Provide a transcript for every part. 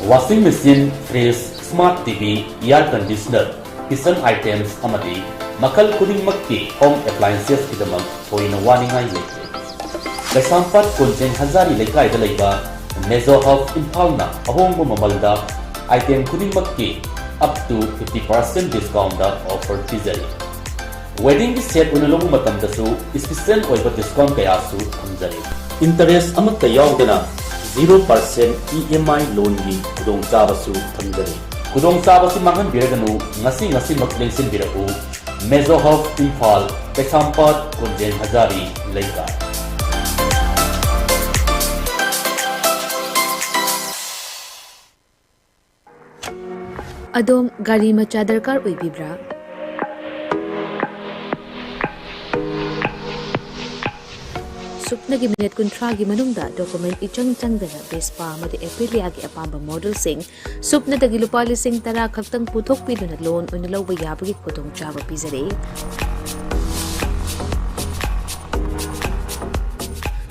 washing machine, fridge, smart TV, air conditioner, kitchen items amadi makal khudingmakki home appliances kidamak thoina waningai leite. Kaisampat Kunjeng Hazari Lekai da leiba Mezo of Impalna ahongbo mamalda item khudingmakki up to 50% discount da offer pizari. Wedding set unalogu matamdasu special oiba discount kaya su thamjari. Interest amatta yaudana 0% EMI loan gi kudong chabasu thamjari. Kudong chabasi mangan biraganu ngasi mak lengsin biraku Mezo of Impal Kaisampat Kunjeng Hazari Lekai. Adom gari macha darkar oibibra? Supnagi minute kuntragi manungda document ichang changdana Vespa amadi Aprilia gi apamba model sing supna dagi lupa lising tara khaktang puthok piduna loan unalaw yabagi khudong chaba pizare.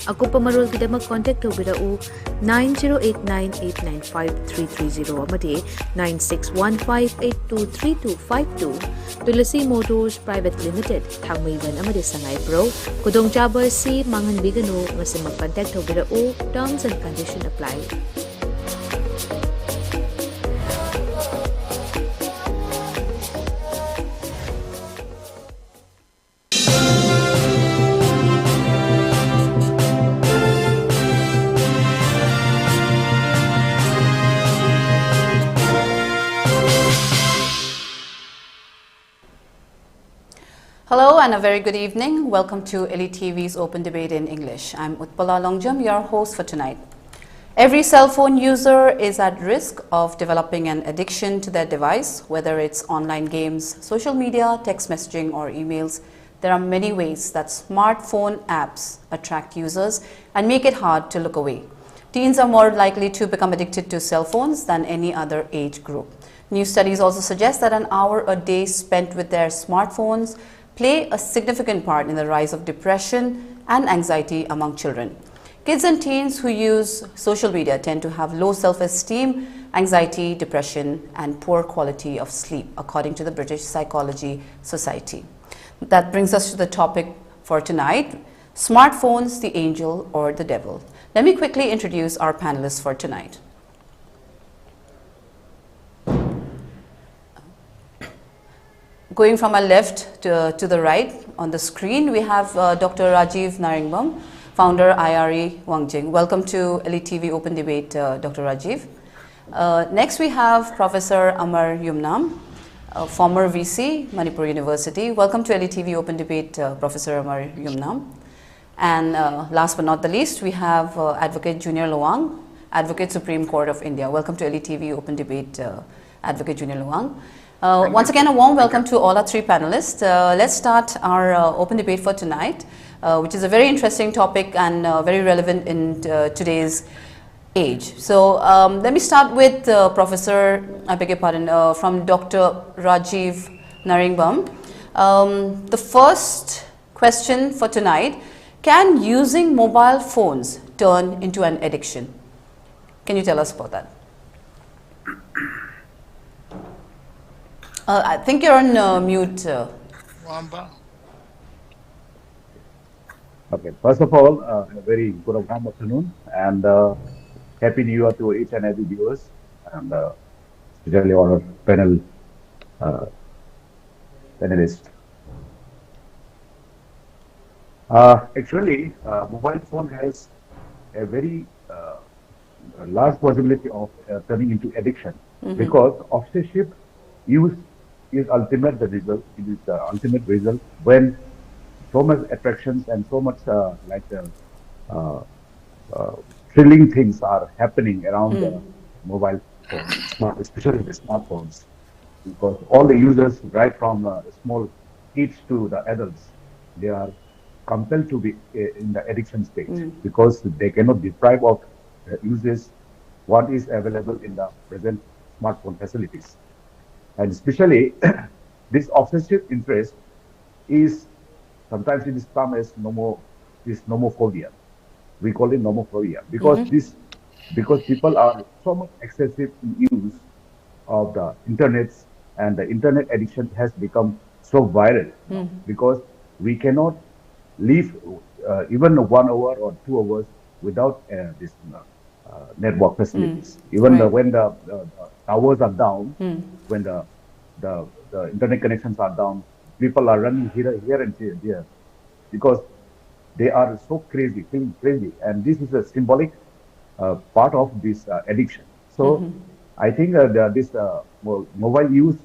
Ako pamarol kidamak contact tawbirau 9089895330 amadi 9615823252 Tulasi Motors Private Limited Thangmaiban amadi Sangay Pro kudong chaba si mangan bigano ngasi mag-contact tawbirau terms and condition apply. Hello and a very good evening. Welcome to ELITETV's Open Debate in English. I'm Utpala Longjam, your host for tonight. Every cell phone user is at risk of developing an addiction to their device, whether it's online games, social media, text messaging or emails. There are many ways that smartphone apps attract users and make it hard to look away. Teens are more likely to become addicted to cell phones than any other age group. New studies also suggest that an hour a day spent with their smartphones play a significant part in the rise of depression and anxiety among children. Kids and teens who use social media tend to have low self-esteem, anxiety, depression, and poor quality of sleep, according to the British Psychology Society. That brings us to the topic for tonight, smartphones, the angel or the devil. Let me quickly introduce our panelists for tonight. Going from our left to the right on the screen, we have Dr. Rajiv Narengbam, founder IRE Wangjing. Welcome to ELITETV Open Debate, Dr. Rajiv. Next we have Professor Amar Yumnam, former VC, Manipur University. Welcome to ELITETV Open Debate, Professor Amar Yumnam. And last but not the least, we have Advocate Junior Luwang, Advocate Supreme Court of India. Welcome to ELITETV Open Debate, Advocate Junior Luwang. Once again, a warm welcome to all our three panelists. Let's start our open debate for tonight, which is a very interesting topic and very relevant in today's age. So let me start with Professor, I beg your pardon, from Dr. Rajiv Narengbam. The first question for tonight, can using mobile phones turn into an addiction? Can you tell us about that? I think you're on mute. Okay, first of all, a very good afternoon and Happy New Year to each and every viewers and especially our panelists. Actually, mobile phone has a very large possibility of turning into addiction because obsessive use is ultimate result. It is the ultimate result when so much attractions and so much thrilling things are happening around the mobile phone, especially the smartphones, because all the users, right from small kids to the adults, they are compelled to be in the addiction state because they cannot deprive of uses what is available in the present smartphone facilities. And especially this obsessive interest is sometimes it is termed as nomophobia. We call it nomophobia because this because people are so much excessive in use of the internet, and the internet addiction has become so viral now, because we cannot live even 1 hour or 2 hours without this network facilities. Even Right. when the towers are down, when the internet connections are down, people are running here and there, because they are so crazy, feeling crazy, and this is a symbolic part of this addiction. So I think this mobile use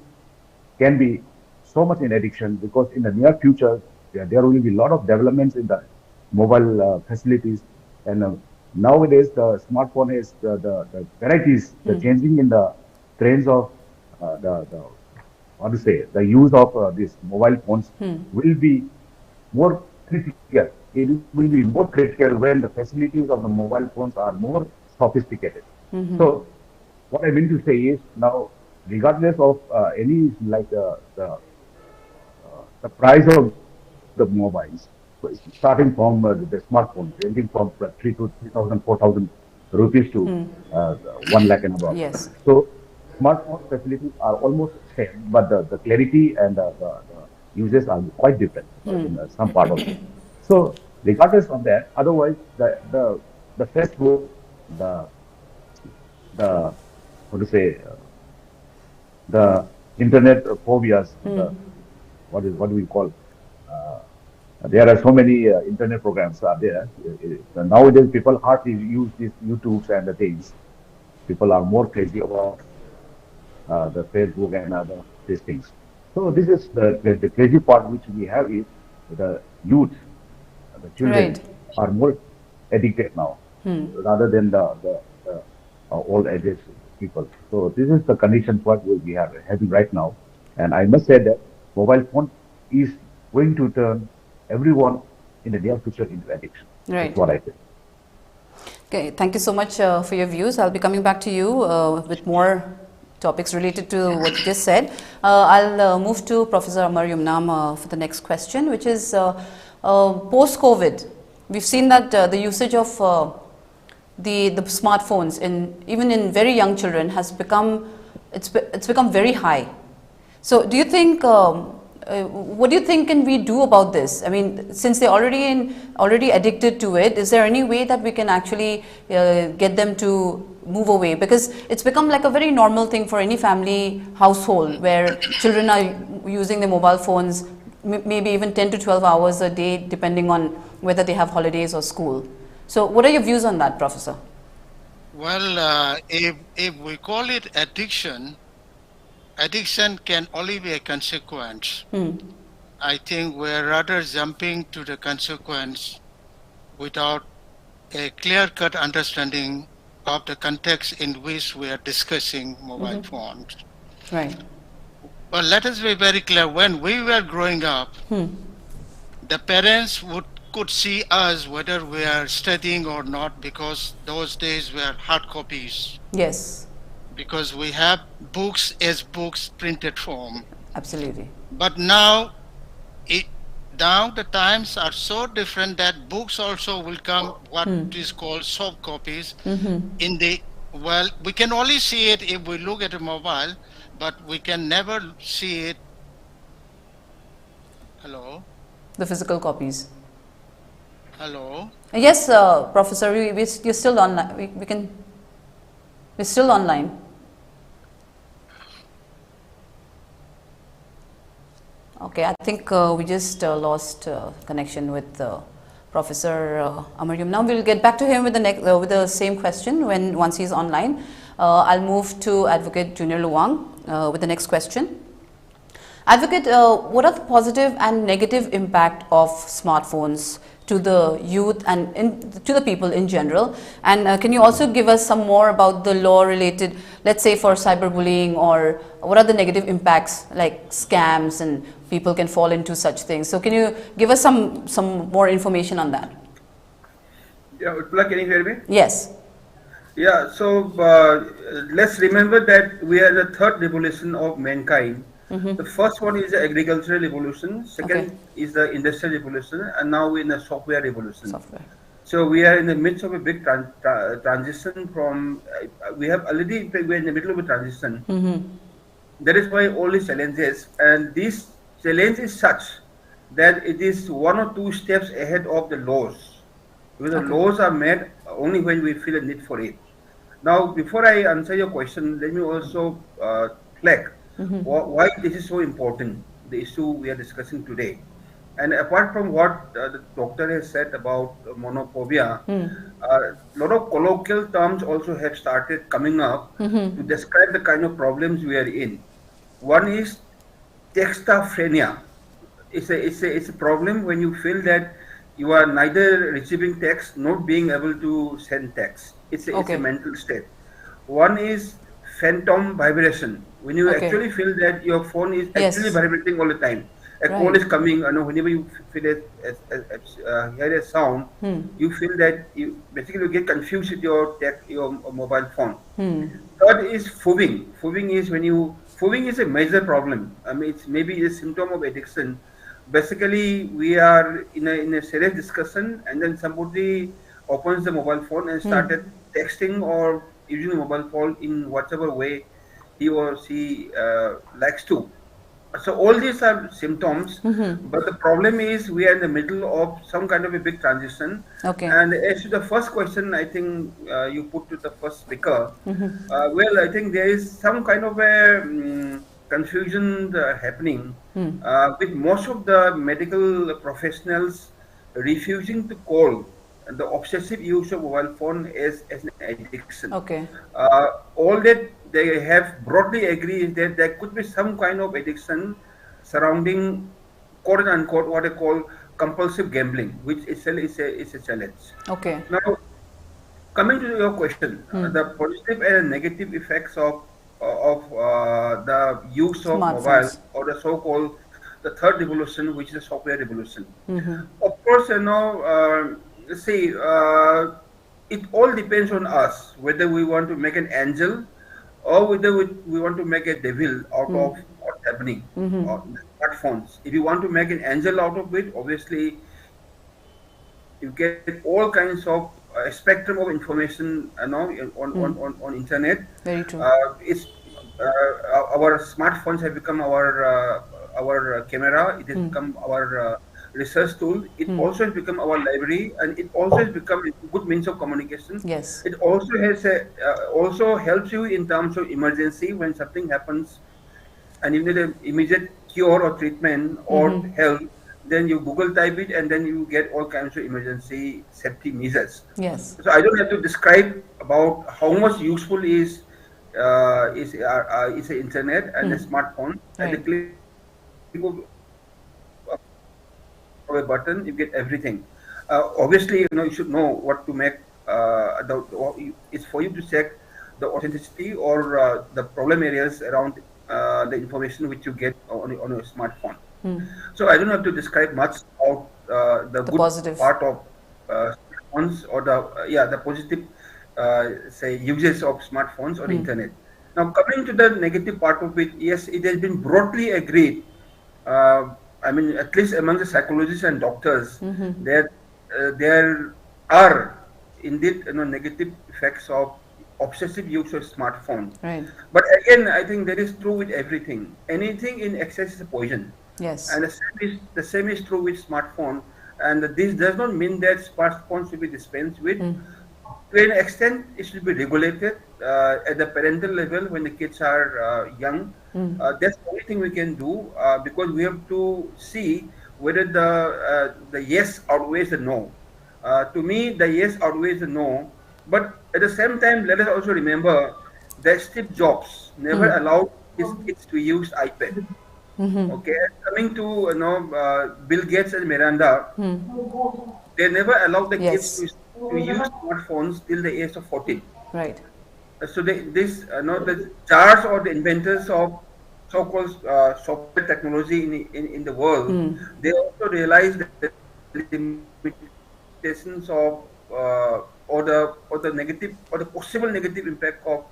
can be so much in addiction, because in the near future there will be a lot of developments in the mobile facilities, and nowadays the smartphone is the varieties, the changing in the trends of the what to say, the use of these mobile phones will be more critical. It will be more critical when the facilities of the mobile phones are more sophisticated. So what I mean to say is, now, regardless of any like the price of the mobiles, starting from the smartphones, ranging from 3,000 to 4,000 rupees to 1 lakh and above. Yes. So smartphone facilities are almost same, but the clarity and the uses are quite different in some part of it. So regardless of that, otherwise the Facebook, the what to say, the internet phobias, what do we call? There are so many internet programs are there. Nowadays, people hardly use these YouTubes and the things. People are more crazy about the Facebook and other these things. So this is the crazy part which we have is the youth, the children Right. are more addicted now rather than the old ages people. So this is the condition what we are having right now. And I must say that mobile phone is going to turn everyone in the near future into addiction. Right. That's what I think. Okay, thank you so much for your views. I'll be coming back to you with more topics related to what you just said. I'll move to Professor Amar Yumnam for the next question, which is post-COVID. We've seen that the usage of the smartphones even in very young children has become very high. So do you think what do you think can we do about this? I mean, since they're already addicted to it, is there any way that we can actually get them to move away? Because it's become like a very normal thing for any family household where children are using their mobile phones maybe even 10 to 12 hours a day, depending on whether they have holidays or school. So what are your views on that, Professor? Well, if we call it addiction, addiction can only be a consequence. I think we're rather jumping to the consequence without a clear-cut understanding of the context in which we are discussing mobile phones. Right. Well, let us be very clear. When we were growing up, the parents could see us whether we are studying or not, because those days were hard copies. Yes. Because we have books as books printed form. Absolutely. But now the times are so different that books also will come what is called soft copies. Well, we can only see it if we look at a mobile, but we can never see it. Hello? The physical copies. Hello? Yes, Professor, you're still online. We're still online. Okay, I think we just lost connection with Professor Amar Yumnam. We'll get back to him with the same question once he's online. I'll move to Advocate Junior Luwang with the next question. Advocate, what are the positive and negative impact of smartphones to the youth and to the people in general? And can you also give us some more about the law related, let's say for cyberbullying, or what are the negative impacts like scams and people can fall into such things? So can you give us some more information on that? Yeah, Utpala, can you hear me? Yes. Yeah, so let's remember that we are in the third revolution of mankind. The first one is the agricultural revolution, second is the industrial revolution, and now we're in the software revolution. So we are in the midst of a big transition from, we have already, in fact, we are in the middle of a transition. That is why all these challenges, and this challenge is such that it is 1 or 2 steps ahead of the laws. Because the laws are made only when we feel a need for it. Now, before I answer your question, let me also flag why this is so important, the issue we are discussing today. And apart from what the doctor has said about monophobia, a lot of colloquial terms also have started coming up to describe the kind of problems we are in. One is textophrenia. It's a problem when you feel that you are neither receiving text nor being able to send text. It's a mental state. One is phantom vibration, when you actually feel that your phone is actually vibrating all the time. A call is coming, whenever you feel hear a sound, you feel that you basically get confused with your mobile phone. Third is phobing. Phobing is a major problem. I mean, it's maybe a symptom of addiction. Basically, we are in a serious discussion, and then somebody opens the mobile phone and started texting or using the mobile phone in whatever way he or she likes to. So all these are symptoms, but the problem is we are in the middle of some kind of a big transition. And as to the first question, I think you put to the first speaker, well, I think there is some kind of a confusion happening with most of the medical professionals refusing to call the obsessive use of mobile phone as an addiction. All that they have broadly agreed is that there could be some kind of addiction surrounding quote unquote what I call compulsive gambling, which itself is a challenge. Now, coming to your question, the positive and negative effects of the use of mobile, or the so-called the third revolution, which is the software revolution. Of course, it all depends on us whether we want to make an angel or whether we want to make a devil out of what's happening on smartphones. If you want to make an angel out of it, obviously you get all kinds of spectrum of information on internet. Very true. Our smartphones have become our camera. It has become our research tool. It also has become our library, and it also has become a good means of communication. It also has also helps you in terms of emergency when something happens and you need an immediate cure or treatment or help. Then you Google type it, and then you get all kinds of emergency safety measures. So I don't have to describe about how much useful is the internet and the smartphone. At the click of a button, you get everything. Obviously, you should know what to make. It's for you to check the authenticity or the problem areas around the information which you get on your smartphone. So I don't have to describe much about the good positive part of smartphones or the positive say uses of smartphones or internet. Now coming to the negative part of it, yes, it has been broadly agreed. I mean, at least among the psychologists and doctors, that there are indeed negative effects of obsessive use of smartphone. But again, I think that is true with everything. Anything in excess is a poison. And the same is true with smartphone. And this does not mean that smartphones should be dispensed with. To an extent, it should be regulated at the parental level when the kids are young. That's the only thing we can do because we have to see whether the yes outweighs the no. To me, the yes outweighs the no. But at the same time, let us also remember that Steve Jobs never allowed his kids to use iPad. Okay, coming to Bill Gates and Miranda, they never allowed the kids to use smartphones till the age of 14. So the czars or the inventors of so-called software technology in the world, they also realized that the limitations of or the negative or the possible negative impact of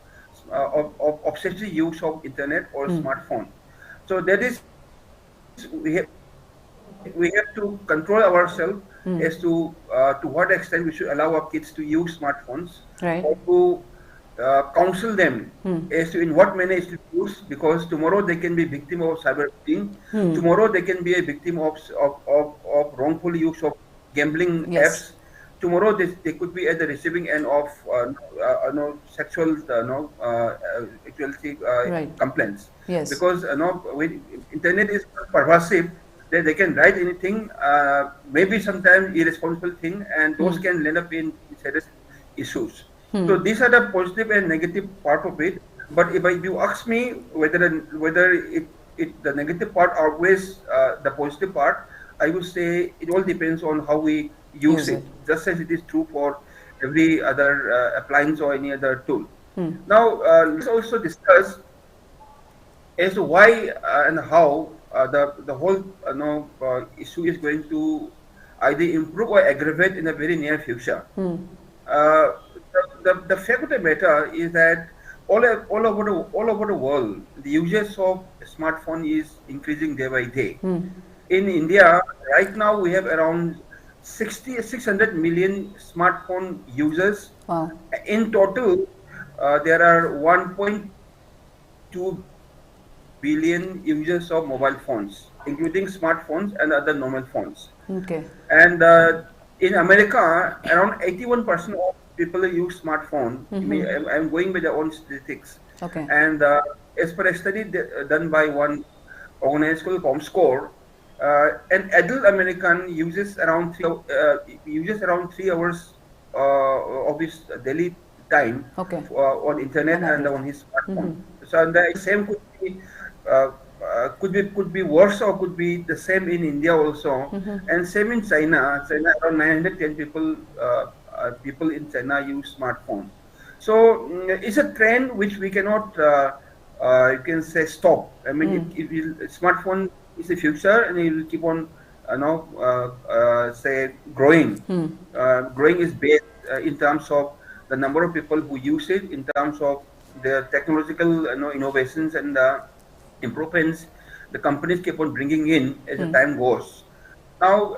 obsessive use of internet or smartphone. So that is we have to control ourselves as to what extent we should allow our kids to use smartphones, Right. or to counsel them as to in what manner it should be used, because tomorrow they can be victim of cyberbullying. Tomorrow they can be a victim of wrongful use of gambling Yes. apps. Tomorrow they could be at the receiving end of sexual actuality Right. complaints. Yes. Because when internet is pervasive, they can write anything, maybe sometimes irresponsible thing, and those can end up in serious issues. So these are the positive and negative part of it. But if you ask me whether the negative part outweighs the positive part, I would say it all depends on how we use it, just as it is true for every other appliance or any other tool. Now, let's also discuss as to why and how the whole issue is going to either improve or aggravate in the very near future. The fact of the matter is that all over the world, the usage of smartphone is increasing day by day. In India, right now we have around 600 million smartphone users. Wow. In total, there are 1.2 billion users of mobile phones, including smartphones and other normal phones. Okay. And in America, around 81% of people use smartphone. I'm going by their own statistics. Okay. And as per a study done by one organization called ComScore, an adult American uses around 3 hours of his daily time on internet and on his smartphone. So the same could be worse or could be the same in India also, and same in China. China, around 910 people in China use smartphone. So it's a trend which we cannot you can say stop. I mean, smartphone is the future, and it will keep on say growing. Growing is based in terms of the number of people who use it, in terms of the technological innovations and improvements the companies keep on bringing in as the time goes. Now,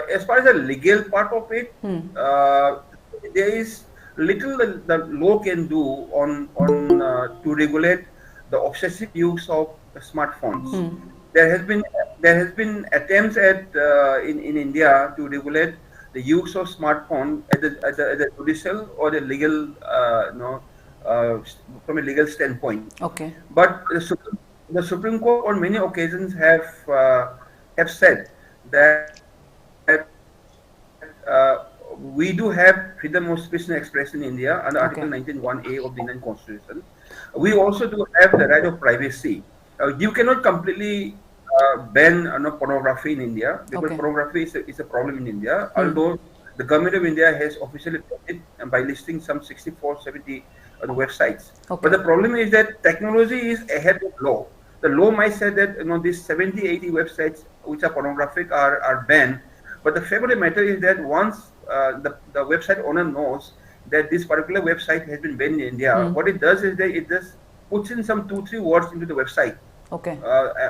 as far as the legal part of it, there is little the law can do on to regulate the obsessive use of smartphones. There has been attempts at in India to regulate the use of smartphone at the judicial or the legal from a legal standpoint. Okay. But the Supreme Court on many occasions have said that we do have freedom of speech and expression in India under Article 19(1)(a) of the Indian Constitution. We also do have the right of privacy. You cannot completely ban pornography in India, because pornography is a problem in India, although the government of India has officially banned it by listing some 64, 70 websites. But the problem is that technology is ahead of law. The law might say that these 70, 80 websites which are pornographic are banned, but the fact of the matter is that once the website owner knows that this particular website has been banned in India, what it does is that it just puts in some 2-3 words into the website,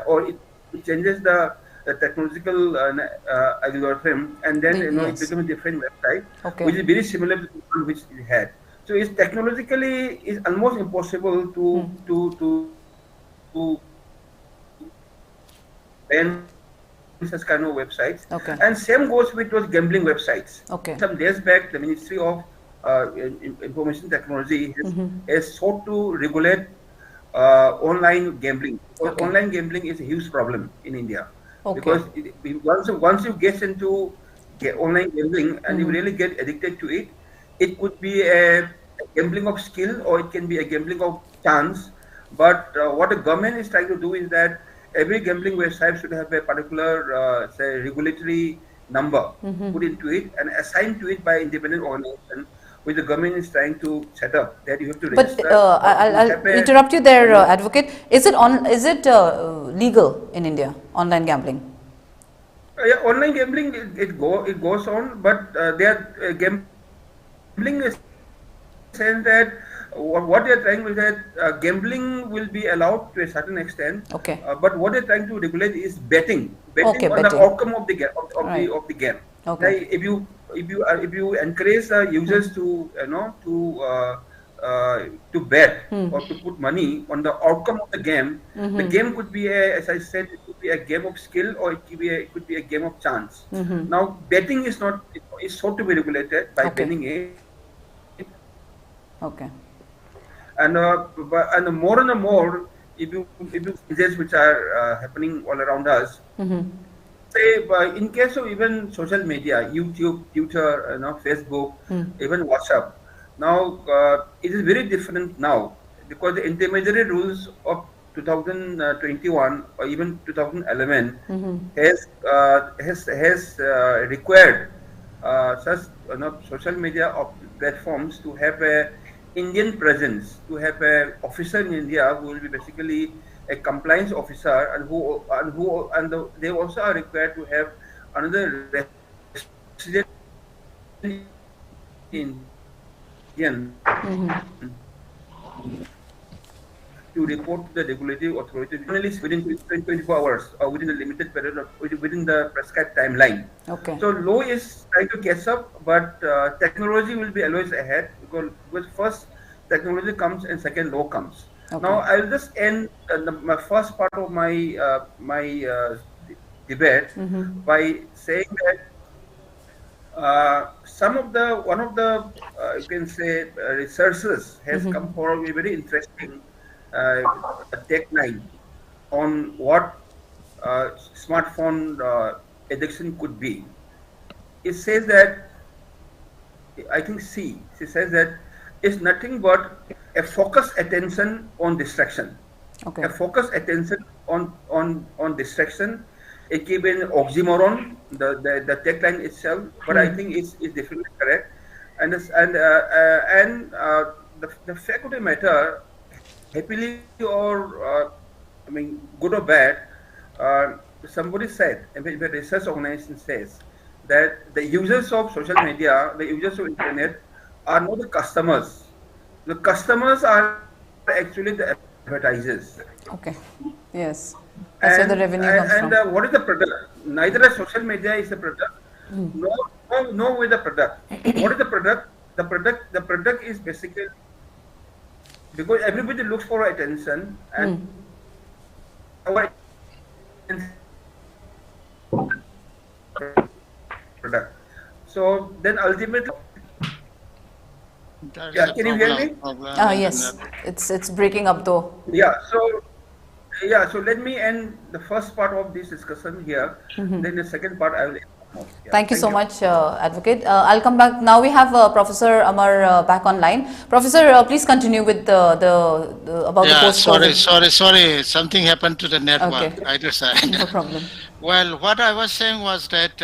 or it changes the technological algorithm, and then it becomes a different website, which is very similar to the one which it had. So it's technologically is almost impossible to ban such kind of websites. And same goes with those gambling websites. Some days back, the Ministry of Information Technology has sought to regulate online gambling. Because online gambling is a huge problem in India. Because once you get into online gambling and you really get addicted to it, it could be a gambling of skill or it can be a gambling of chance. But what the government is trying to do is that every gambling website should have a particular, say, regulatory number put into it and assigned to it by independent organization, which the government is trying to set up. That you have to register. But I'll interrupt you there, Advocate. Is it legal in India, online gambling? Yeah, online gambling it goes on, but gambling is saying that what they are trying to is that gambling will be allowed to a certain extent. But what they are trying to regulate is betting on the outcome of the game. Okay. Like if you encourage the users to to bet or to put money on the outcome of the game, the game could be as I said, it could be a game of skill or it could be a game of chance. Now betting is not is sought to be regulated by Okay. banning it, Okay. and more and more if you changes which are happening all around us. Say, in case of even social media, YouTube, Twitter, Facebook, even WhatsApp. Now it is very different now because the intermediary rules of 2021 or even 2011 has required such social media platforms to have a Indian presence, to have a officer in India who will be basically a compliance officer, they also are required to have another resident Indian to report to the regulatory authority within 24 hours or within the limited period of within the prescribed timeline. Okay. So law is trying to catch up, but technology will be always ahead because first technology comes and second law comes. Okay. Now I'll just end my first part of my debate by saying that one of the you can say researchers has come forward with a very interesting tagline on what smartphone addiction could be. It says that she says that it's nothing but a focused attention on distraction. Okay. A focused attention on distraction. It can be an oxymoron, the tagline itself, but I think it's definitely correct. And the fact of the matter, happily or good or bad, somebody said, a research organization says that the users of social media, the users of internet, are not the customers. The customers are actually the advertisers. Okay. Yes. That's where the revenue comes from. And what is the product? Neither a social media is a product, no way the product. What is the product? The product is basically because everybody looks for attention and our product. So then ultimately, can you hear me? Yes, it's breaking up though. So let me end the first part of this discussion here. Then the second part I will. Thank you so much, Advocate. I'll come back. Now we have Professor Amar back online. Professor, please continue with the about the post-COVID. Sorry. Something happened to the network. Okay. Either side. No problem. Well, what I was saying was that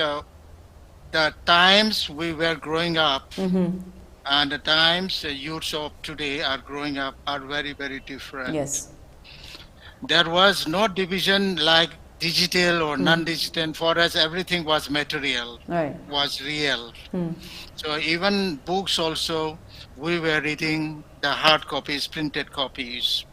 the times we were growing up and the times the youths of today are growing up are very, very different. Yes. There was no division like digital or non-digital. For us, everything was material, was real. So even books also, we were reading the hard copies, printed copies.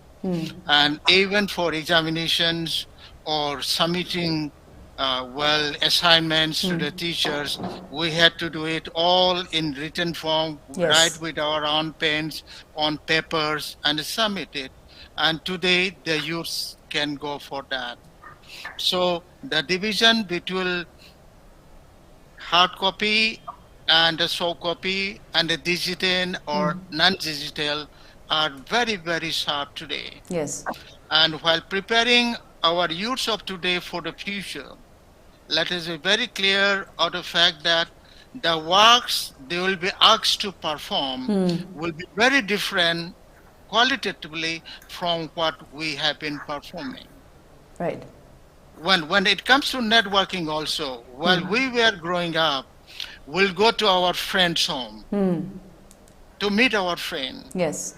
And even for examinations or submitting assignments to the teachers, we had to do it all in written form, write with our own pens on papers and submit it. And today the youths can go for that. So the division between hard copy and the soft copy and the digital or non-digital are very, very sharp today. Yes. And while preparing our youths of today for the future, let us be very clear of the fact that the works they will be asked to perform will be very different qualitatively from what we have been performing. Right. When it comes to networking also, while we were growing up, we'll go to our friend's home to meet our friend. Yes.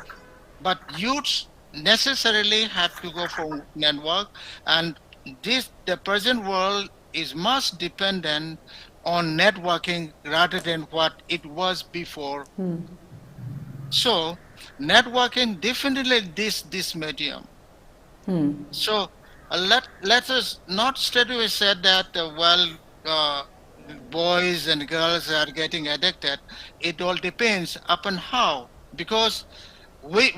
But youths necessarily have to go for network, and the present world is much dependent on networking rather than what it was before. So networking definitely this medium. So let us not straightaway say that boys and girls are getting addicted. It all depends upon how, because we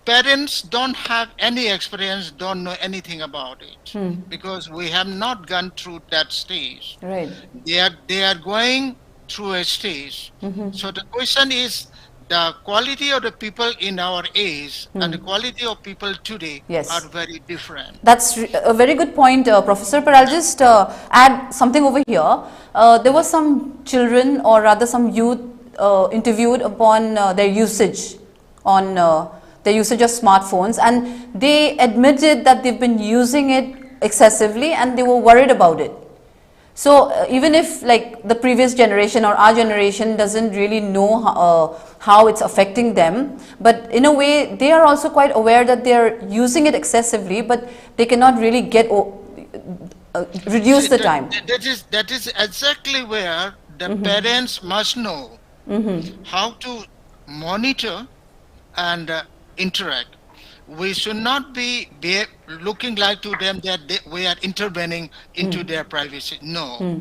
parents don't have any experience, don't know anything about it, because we have not gone through that stage. Right. They are going through a stage. So the question is, the quality of the people in our age and the quality of people today Yes. are very different. That's a very good point, Professor. But I'll just add something over here. There were some children, or rather some youth, interviewed upon their usage on their usage of smartphones, and they admitted that they've been using it excessively, and they were worried about it. So even if like the previous generation or our generation doesn't really know how it's affecting them, but in a way they are also quite aware that they're using it excessively, but they cannot really get reduce the time. That is exactly where the parents must know how to monitor and interact. We should not be looking like to them that we are intervening into their privacy. No.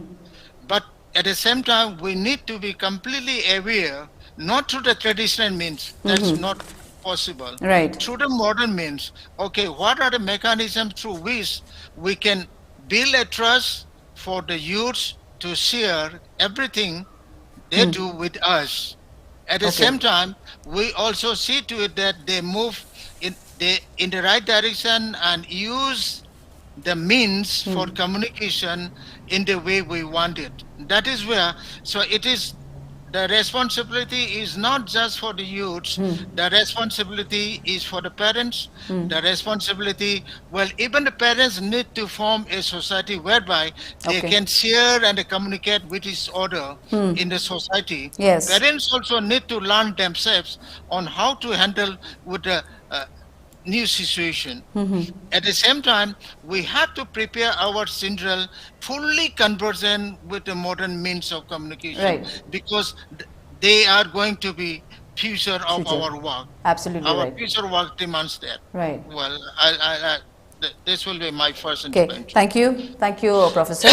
But at the same time, we need to be completely aware, not through the traditional means. That's not possible. Right. Through the modern means. Okay, what are the mechanisms through which we can build a trust for the youths to share everything they do with us? At the same time, we also see to it that they move in the right direction and use the means for communication in the way we want it. That is where, so it is, the responsibility is not just for the youths, the responsibility is for the parents, the responsibility, well, even the parents need to form a society whereby they can share and communicate with each other in the society. Yes. Parents also need to learn themselves on how to handle with the new situation. At the same time, we have to prepare our children fully conversant with the modern means of communication, because they are going to be future of our work. Absolutely Our right. future work demands that. Right. Well, this will be my first Okay, intervention. thank you, Professor.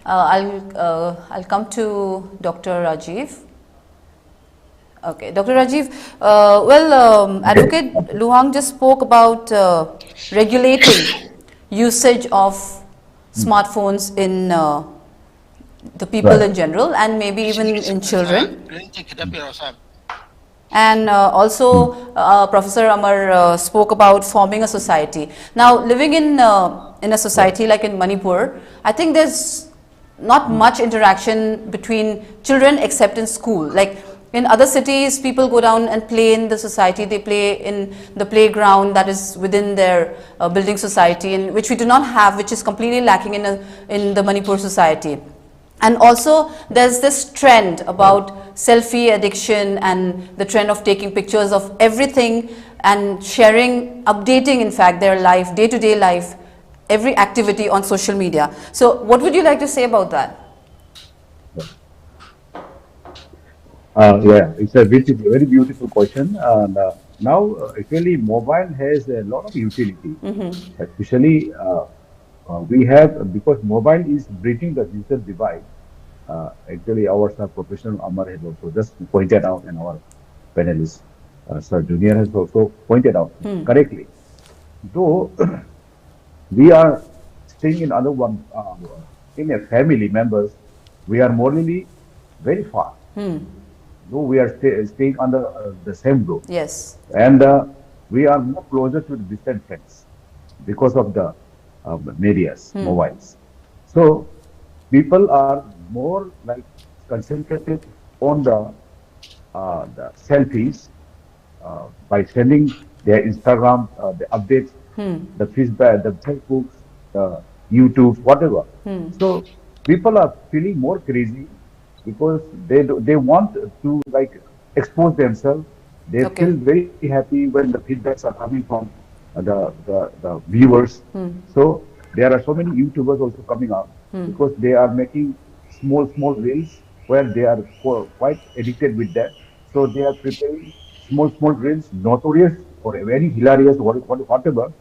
I'll come to Dr. Rajiv. Okay, Dr. Rajiv, Advocate Luwang just spoke about regulating usage of smartphones in the people in general, and maybe even in children. And also, Professor Amar spoke about forming a society. Now, living in a society like in Manipur, I think there's not much interaction between children except in school. Like in other cities, people go down and play in the society. They play in the playground that is within their building society, and which we do not have, which is completely lacking in the Manipur society. And also, there's this trend about selfie addiction and the trend of taking pictures of everything and sharing, updating, in fact, their life, day-to-day life, every activity on social media. So, what would you like to say about that? Yeah, it's a very beautiful question. And now, actually, mobile has a lot of utility. Especially, we have, because mobile is bridging the digital divide. Actually, our professional Amar has also just pointed out, and our panelist, Sir Junior, has also pointed out correctly. Though we are staying in in a family members, we are morally very far. Though we are staying under the same roof. Yes. And we are more closer to the distant friends because of the medias, mobiles. So people are more like concentrated on the selfies by sending their Instagram, the updates, the feedback, the Facebook, YouTube, whatever. So people are feeling more crazy because they want to like expose themselves. They feel very happy when the feedbacks are coming from the viewers. So there are so many YouTubers also coming up because they are making small reels where they are quite addicted with that. So they are preparing small reels, notorious or very hilarious, whatever.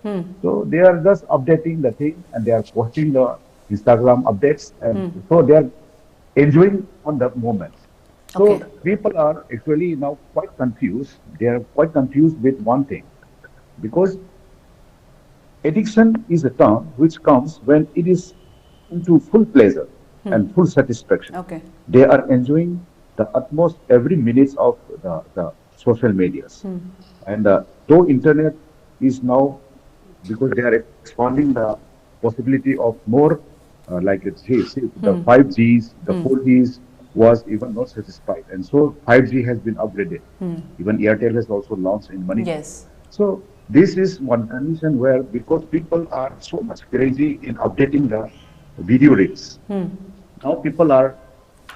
So they are just updating the thing and they are posting the Instagram updates, and so they are enjoying on the moment. So Okay. people are actually now quite confused. They are quite confused with one thing, because addiction is a term which comes when it is into full pleasure and full satisfaction. Okay. They are enjoying the utmost every minute of the social medias. And though internet is now, because they are expanding the possibility of more, like it's the 5Gs, the 4Gs was even not satisfied. And so 5G has been upgraded. Even Airtel has also launched in Manipur. Yes. So this is one condition where, because people are so much crazy in updating the video reels, now uh,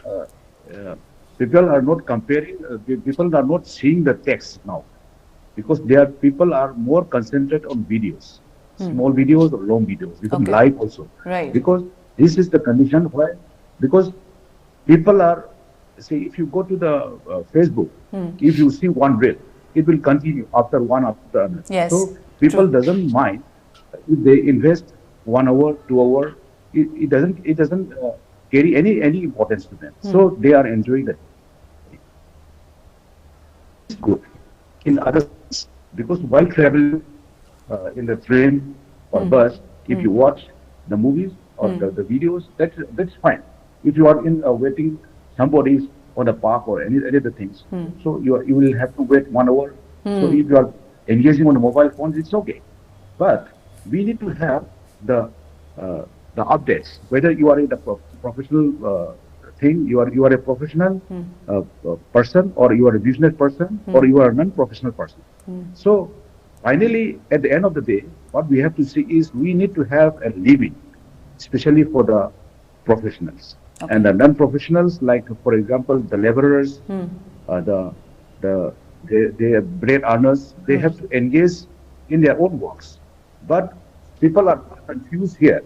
uh, people are not comparing, people are not seeing the text now, because people are more concentrated on videos, small videos or long videos, even Okay. live also. Right. Because this is the condition where, because people are, see, if you go to the Facebook, if you see one reel, it will continue after one after another. Yes, So people true. doesn't mind if they invest 1 hour, 2 hour. It doesn't carry any importance to them. So they are enjoying that. It's good in other sense, because while traveling in the train or bus, if you watch the movies or the videos, that's fine. If you are in waiting, somebody's on a park or any other things, so you will have to wait 1 hour. So if you are engaging on the mobile phones, it's okay. But we need to have the updates. Whether you are in the professional thing, you are a professional person, or you are a business person, or you are a non-professional person. So finally, at the end of the day, what we have to see is we need to have a living, especially for the professionals. Okay. And the non-professionals, like for example, the laborers, the bread earners, they have to engage in their own works. But people are confused here,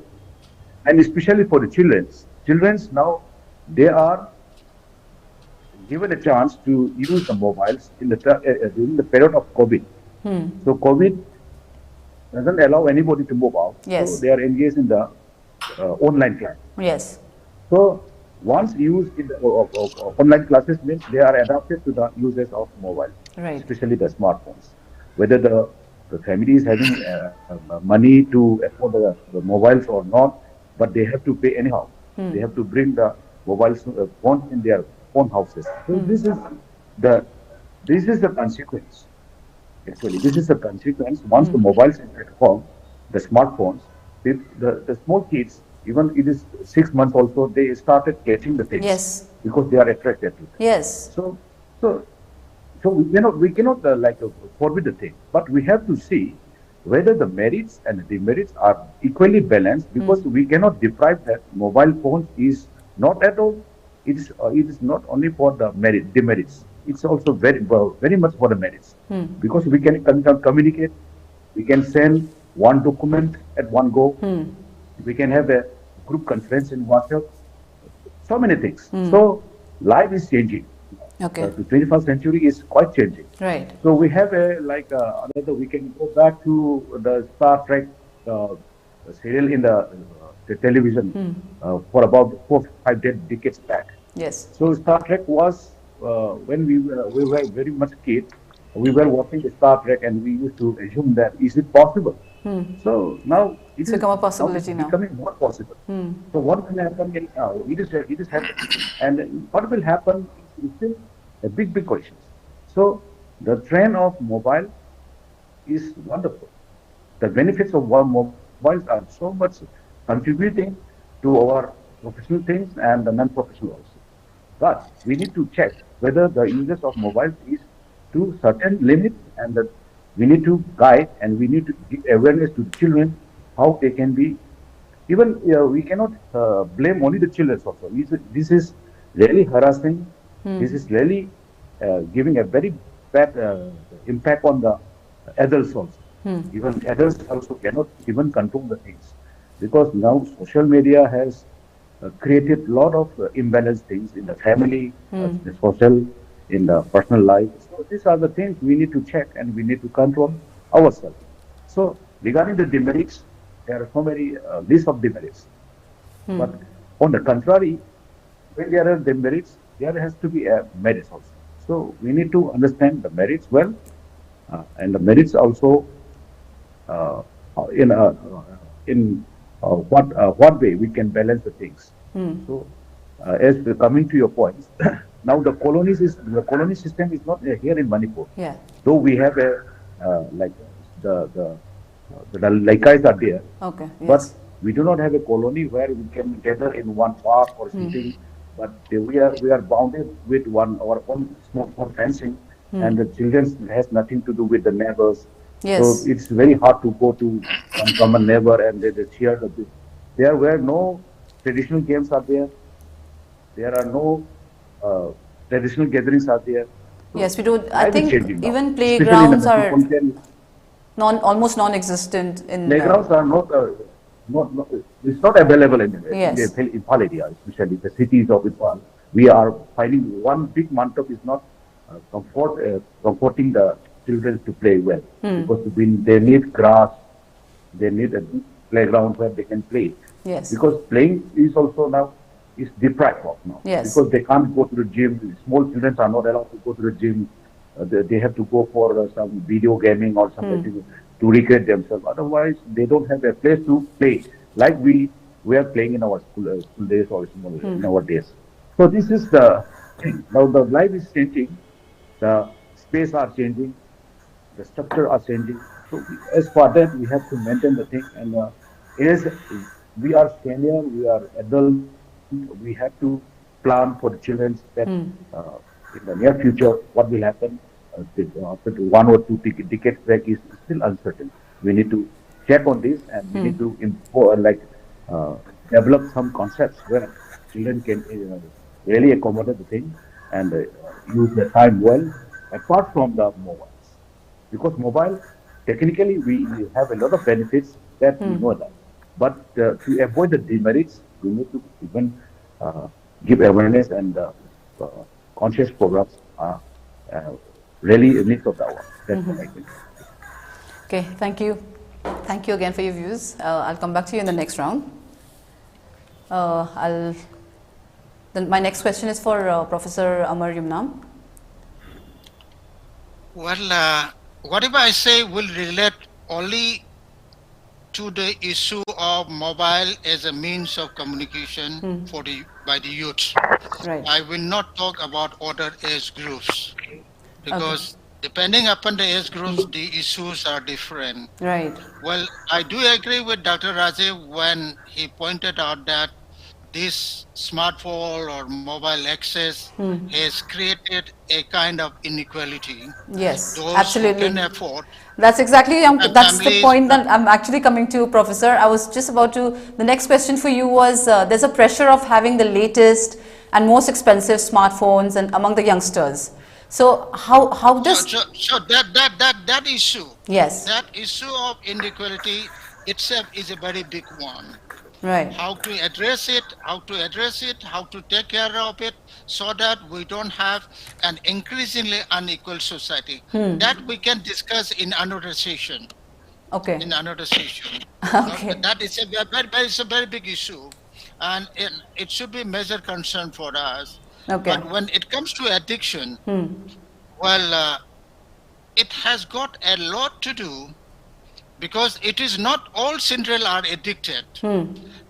and especially for the children. Children's now, they are given a chance to use the mobiles in during the period of COVID. So COVID doesn't allow anybody to move out. Yes. So they are engaged in the online class. Yes. So once used in the online classes means they are adapted to the usage of mobile, Right. especially the smartphones. Whether the family is having money to afford the mobiles or not, but they have to pay anyhow. They have to bring the mobile phone in their own houses. So this is the consequence. Actually, this is the consequence. Once the mobiles is at home, the smartphones, the small kids, even it is 6 months also, they started catching the things. Yes. Because they are attracted to them. Yes. So we cannot forbid the thing, but we have to see whether the merits and the demerits are equally balanced, because we cannot deprive that mobile phones is not at all. It is not only for the demerits. It's also very much for the merits, because we can communicate, we can send one document at one go, we can have a group conference in WhatsApp, so many things. So life is changing. Okay. The 21st century is quite changing. Right. So we have another. We can go back to the Star Trek serial in the television for about 4-5 decades back. Yes. So Star Trek was when we were very much kids. We were watching the Star Trek, and we used to assume that is it possible. So now It's become a possibility now. becoming more possible. So what will happen? It is happening, and what will happen is still a big question. So the trend of mobile is wonderful. The benefits of mobiles are so much contributing to our professional things and the non-professional also. But we need to check whether the usage of mobiles is to certain limits, and that we need to guide and we need to give awareness to the children how they can be. Even we cannot blame only the children also. This is really harassing. This is really giving a very bad impact on the adults also. Even adults also cannot even control the things, because now social media has created a lot of imbalanced things in the family, the social, in the personal life. So these are the things we need to check and we need to control ourselves. So regarding the demerits, there are so many list of demerits. But on the contrary, when there are demerits, there has to be a merits also. So we need to understand the merits well, and the merits also uh, in what way we can balance the things. So, as we're coming to your points, now the colony system is not here in Manipur. Yeah. Though we have a like the laikais are there, Okay. but Yes. we do not have a colony where we can gather in one park or sitting. But we are bounded with our own small fencing, and the children has nothing to do with the neighbors. Yes. So it's very hard to go to some common neighbor and they share the. There were no traditional games are there. There are no traditional gatherings are there. So Yes, we do. I life is think changing now. even Especially in the playgrounds are metropolitan almost non-existent in. playgrounds are not it's not available anywhere Yes. in the Utpala area, especially the cities of Utpala. We are finding one big mantap is not comforting the children to play well because they need grass, they need a playground where they can play. Yes. Because playing is also now is deprived of now. Yes. Because they can't go to the gym. Small children are not allowed to go to the gym. They have to go for some video gaming or something to recreate themselves. Otherwise, they don't have a place to play like we are playing in our school days or in our days. So this is the thing. Now the life is changing, the space are changing, the structure are changing. So as for that, we have to maintain the thing. And as we are senior, we are adult, we have to plan for the children that in the near future, what will happen after 1 or 2 decades back is still uncertain. We need to check on this and we need to develop some concepts where children can really accommodate the thing and use their time well, apart from the mobiles. Because mobile, technically, we have a lot of benefits that we know that. But to avoid the demerits, we need to even give awareness and conscious programs are really a need of the hour. That's what I think. Okay, thank you. Thank you again for your views. I'll come back to you in the next round. My next question is for Professor Amar Yumnam. Well, whatever I say will relate only to the issue of mobile as a means of communication by the youth. Right. I will not talk about other age groups because depending upon the age groups, the issues are different. Right. Well, I do agree with Dr. Rajiv when he pointed out that this smartphone or mobile access has created a kind of inequality. Yes, Those absolutely. who can afford. That's exactly, that's the families- point that I'm actually coming to, Professor. I was just about to, the next question for you was, there's a pressure of having the latest and most expensive smartphones and among the youngsters. So how does... So that issue, Yes. that issue of inequality itself is a very big one. Right. How to address it, how to take care of it, so that we don't have an increasingly unequal society. That we can discuss in another session. Okay. In another session. Okay. That is a very big issue, and it should be a major concern for us. Okay. But when it comes to addiction, well, it has got a lot to do, because it is not all children are addicted.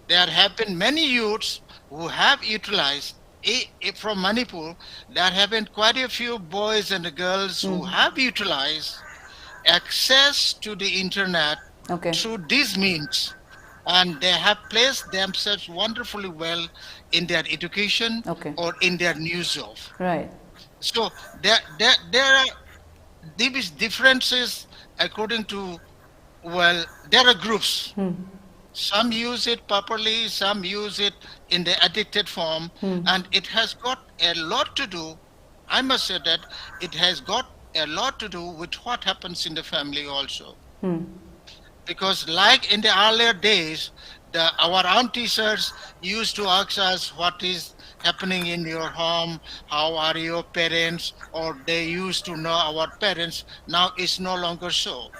There have been many youths who have utilized, from Manipur, there have been quite a few boys and girls who have utilized access to the internet through these means. And they have placed themselves wonderfully well in their education or in their news of. Right. So there are these differences according to, well, there are groups. Some use it properly, some use it in the addicted form, and it has got a lot to do, I must say that it has got a lot to do with what happens in the family also. Because like in the earlier days, our aunties used to ask us what is happening in your home, how are your parents, or they used to know our parents. Now it's no longer so.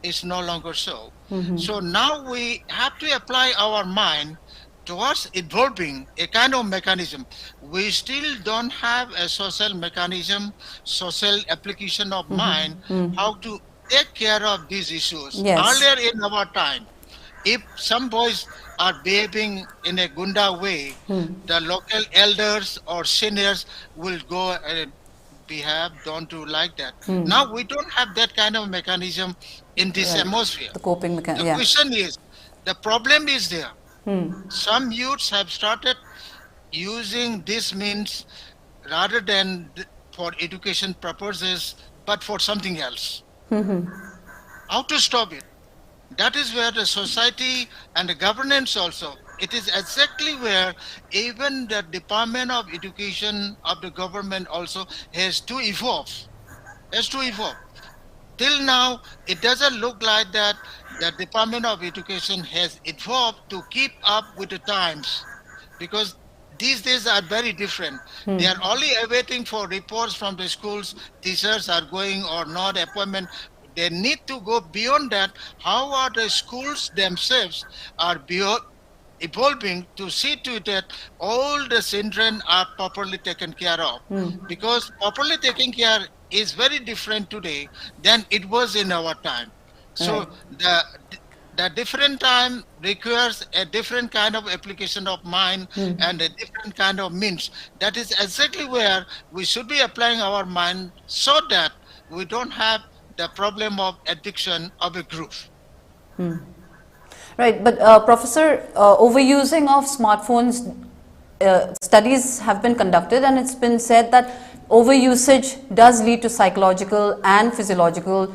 It's no longer so. So now we have to apply our mind towards evolving a kind of mechanism. We still don't have a social mechanism, social application of mind, how to take care of these issues. Yes. Earlier in our time, if some boys are behaving in a gunda way, the local elders or seniors will go and behave, don't do like that. Now we don't have that kind of mechanism in this atmosphere. The coping mechanism. The question is, the problem is there. Some youths have started using this means rather than for education purposes, but for something else. How to stop it? That is where the society and the governance also, it is exactly where even the Department of Education of the government also has to evolve. Till now, it doesn't look like that the Department of Education has evolved to keep up with the times, because these days are very different. They are only awaiting for reports from the schools, teachers are going or not, appointment. They need to go beyond that. How are the schools themselves are evolving to see to it that all the children are properly taken care of? Because properly taken care is very different today than it was in our time. So the different time requires a different kind of application of mind and a different kind of means. That is exactly where we should be applying our mind so that we don't have the problem of addiction of a group. Right, but Professor, overusing of smartphones, studies have been conducted and it's been said that overusage does lead to psychological and physiological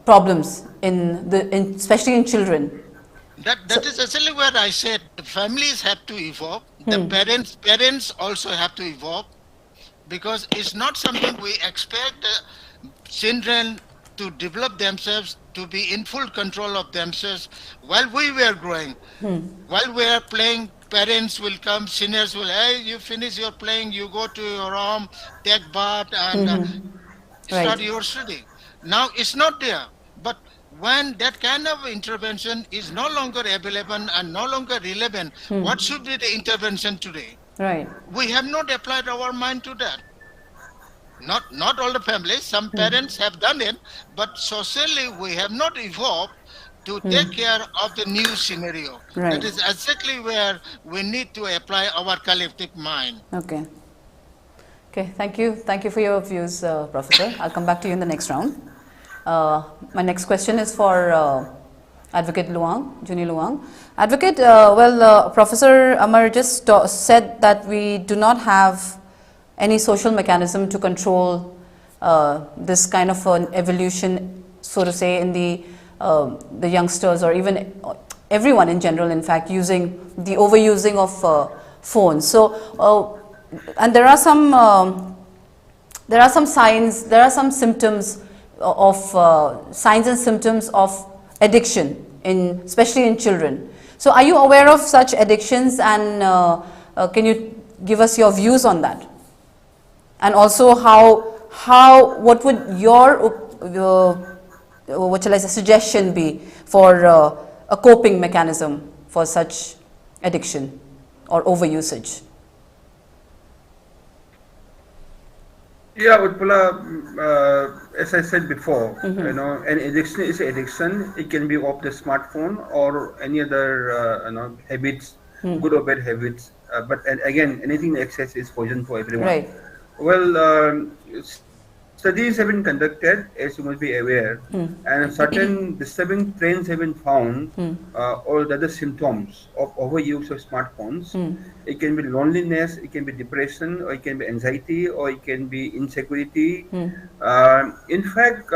problems especially in children. That is actually where I said the families have to evolve, the parents also have to evolve, because it's not something we expect children to develop themselves, to be in full control of themselves while we were growing. While we are playing, parents will come, seniors will, hey, you finish your playing, you go to your room, take bath and start your study. Now it's not there. But when that kind of intervention is no longer available and no longer relevant, what should be the intervention today? Right. We have not applied our mind to that. Not all the families, some parents have done it, but socially we have not evolved to take care of the new scenario. Right. That is exactly where we need to apply our collective mind. Okay. Okay, thank you. Thank you for your views, Professor. I'll come back to you in the next round. My next question is for Advocate Luwang, Juni Luwang. Advocate, Professor Amar just said that we do not have any social mechanism to control this kind of an evolution, so to say, in the youngsters or even everyone in general, in fact, using the overusing of phones. So, and there are some signs, there are some symptoms of signs and symptoms of addiction, especially in children. So, are you aware of such addictions, and can you give us your views on that? And also, what would your what shall I say, suggestion be for a coping mechanism for such addiction or overusage? Yeah, Utpala, as I said before, you know, an addiction is an addiction. It can be of the smartphone or any other, habits, good or bad habits. But again, anything in excess is poison for everyone. Right. Well, studies have been conducted, as you must be aware, and certain disturbing trends have been found, or the other symptoms of overuse of smartphones. It can be loneliness, it can be depression, or it can be anxiety, or it can be insecurity. In fact,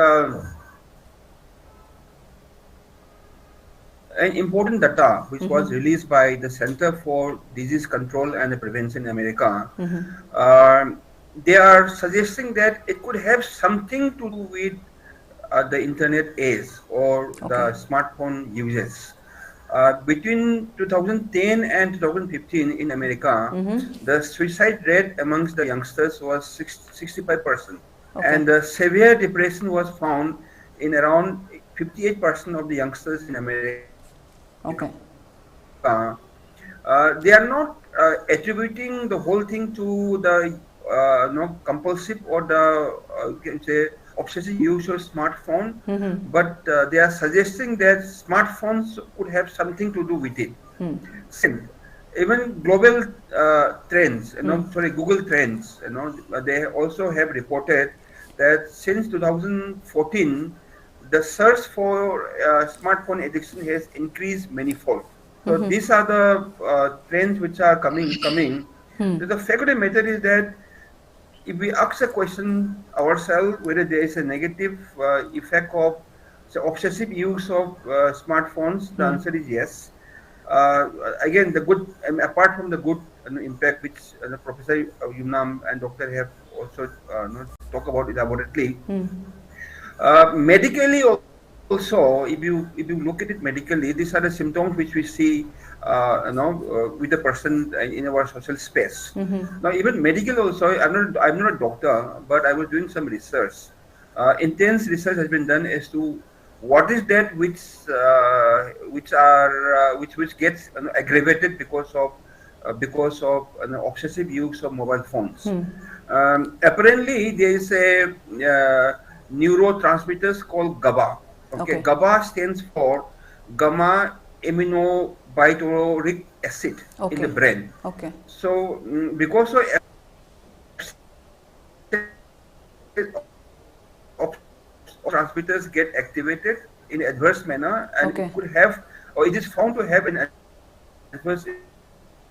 an important data which was released by the Center for Disease Control and Prevention in America, they are suggesting that it could have something to do with the internet age or the smartphone uses. Between 2010 and 2015 in America, the suicide rate amongst the youngsters was 65%, and the severe depression was found in around 58% of the youngsters in America. they are not attributing the whole thing to the compulsive or the you can say obsessive use of smartphone, but they are suggesting that smartphones could have something to do with it. Same. Even global trends, Google Trends, they also have reported that since 2014, the search for smartphone addiction has increased manifold. So these are the trends which are coming. So the fact of the matter is that if we ask a question ourselves whether there is a negative effect of obsessive use of smartphones, the answer is yes. Again, the good, apart from the good impact which Professor Yumnam and Doctor have also talked about elaborately. Medically also, if you look at it medically, these are the symptoms which we see with the person in our social space. Now, even medical also, I'm not a doctor, but I was doing some research. Intense research has been done as to what is that which gets aggravated because of obsessive use of mobile phones. Apparently, there is a neurotransmitters called GABA. Okay, GABA stands for gamma aminobutyric acid in the brain. Okay. So because of transmitters get activated in adverse manner, and it could have, or it is found to have an adverse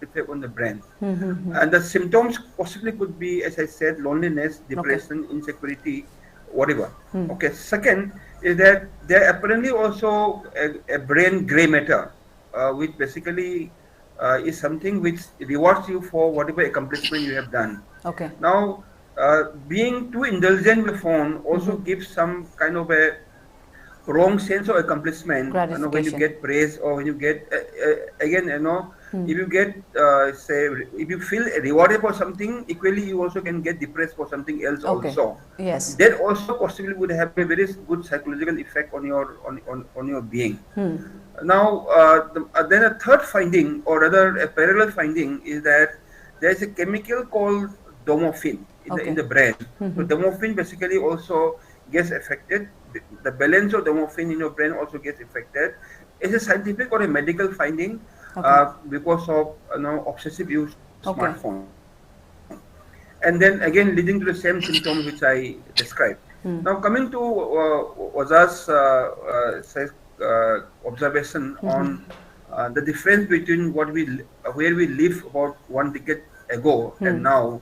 effect on the brain. And the symptoms possibly could be, as I said, loneliness, depression, insecurity, whatever. Okay. Second is that there apparently also a brain gray matter, which basically is something which rewards you for whatever accomplishment you have done. Okay. Now, being too indulgent with the phone also gives some kind of a wrong sense of accomplishment. When you get praise or when you get again, if you get say, if you feel rewarded for something, equally you also can get depressed for something else also. Yes. That also possibly would have a very good psychological effect on your being. Now, then a third finding, or rather a parallel finding, is that there is a chemical called dopamine in the brain. So dopamine basically also gets affected. The balance of dopamine in your brain also gets affected. It's a scientific or a medical finding because of obsessive use of smartphone. And then again leading to the same symptoms which I described. Now coming to Oza's observation on the difference between where we live about 1 decade ago and now.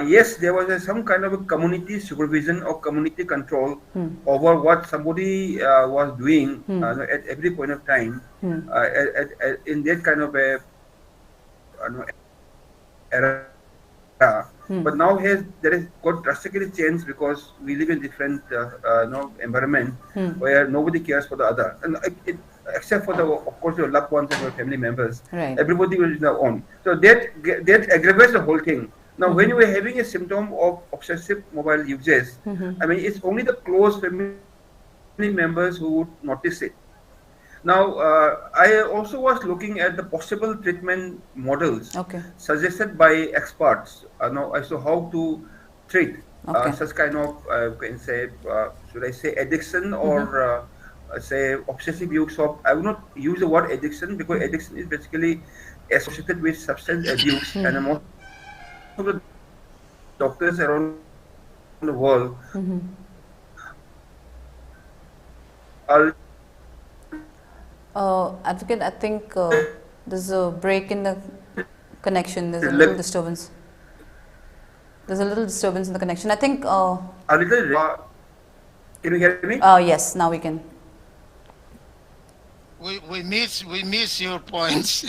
Yes, there was some kind of a community supervision or community control over what somebody was doing at every point of time in that kind of a era. But now there is got drastically changed because we live in different environment where nobody cares for the other, and except for of course your loved ones and your family members. Right. Everybody will be their own. So that aggravates the whole thing. Now, when you are having a symptom of obsessive mobile usage, I mean, it's only the close family members who would notice it. Now, I also was looking at the possible treatment models suggested by experts as to how to treat such kind of, can say, should I say addiction or say obsessive use of, I would not use the word addiction because addiction is basically associated with substance abuse, and most of the doctors around the world are Advocate, I think there's a break in the connection. There's a little disturbance. There's a little disturbance in the connection. I think. A little. Can you hear me? Yes, now we can. We miss your points.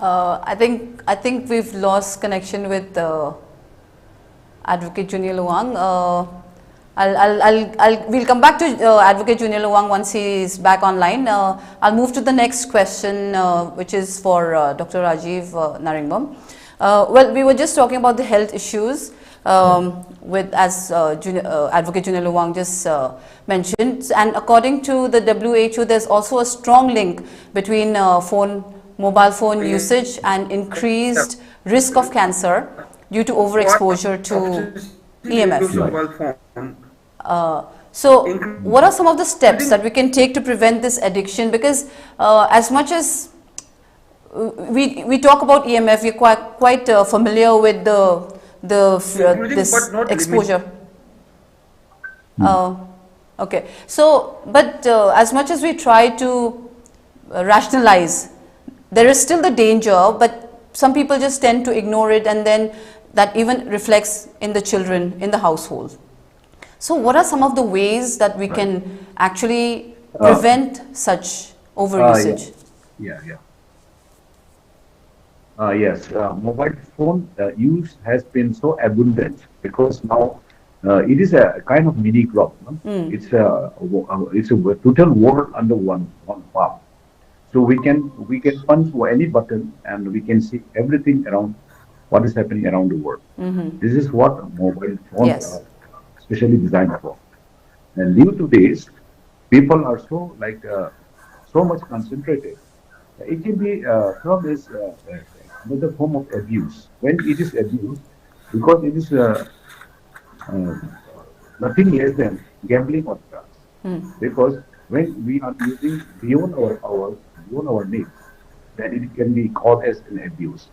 I think we've lost connection with Advocate Junior Luwang. We'll come back to Advocate Junior Luwang once he is back online. I'll move to the next question, which is for Dr. Rajiv Narengbam. Well, we were just talking about the health issues as Advocate Junior Luwang just mentioned, and according to the WHO, there's also a strong link between phone mobile phone usage and increased risk of cancer due to overexposure to EMF. Mobile phone. So what are some of the steps that we can take to prevent this addiction? Because as much as we talk about EMF, we're quite familiar with this exposure. Okay, so but as much as we try to rationalize, there is still the danger, but some people just tend to ignore it, and then that even reflects in the children in the household. So what are some of the ways that we can actually prevent such overusage? Yes, mobile phone use has been so abundant because now it is a kind of mini crop. No? It's a total world under one palm. So we can punch any button and we can see everything around what is happening around the world. This is what mobile phones are specially designed for. And due to this, people are so so much concentrated. It can be from this another form of abuse. When it is abused, because it is nothing less than gambling or drugs. Because when we are using beyond our needs, then it can be called as an abuse.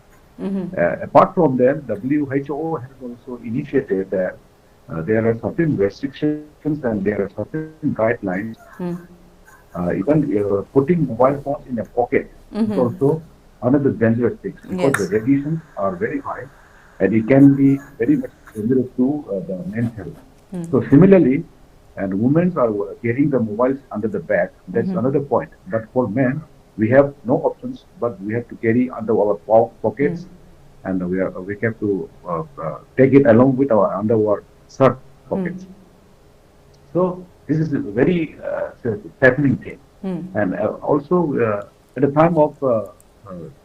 Apart from that, WHO has also initiated that there are certain restrictions and there are certain guidelines. Even putting mobile phones in a pocket is also another dangerous thing, because the radiations are very high and it can be very much dangerous to the men's health. So similarly, and women are carrying the mobiles under the back. That's another point. But for men, we have no options, but we have to carry under our pockets, and we have to take it along with under our shirt pockets. So this is a very happening thing. And also at the time of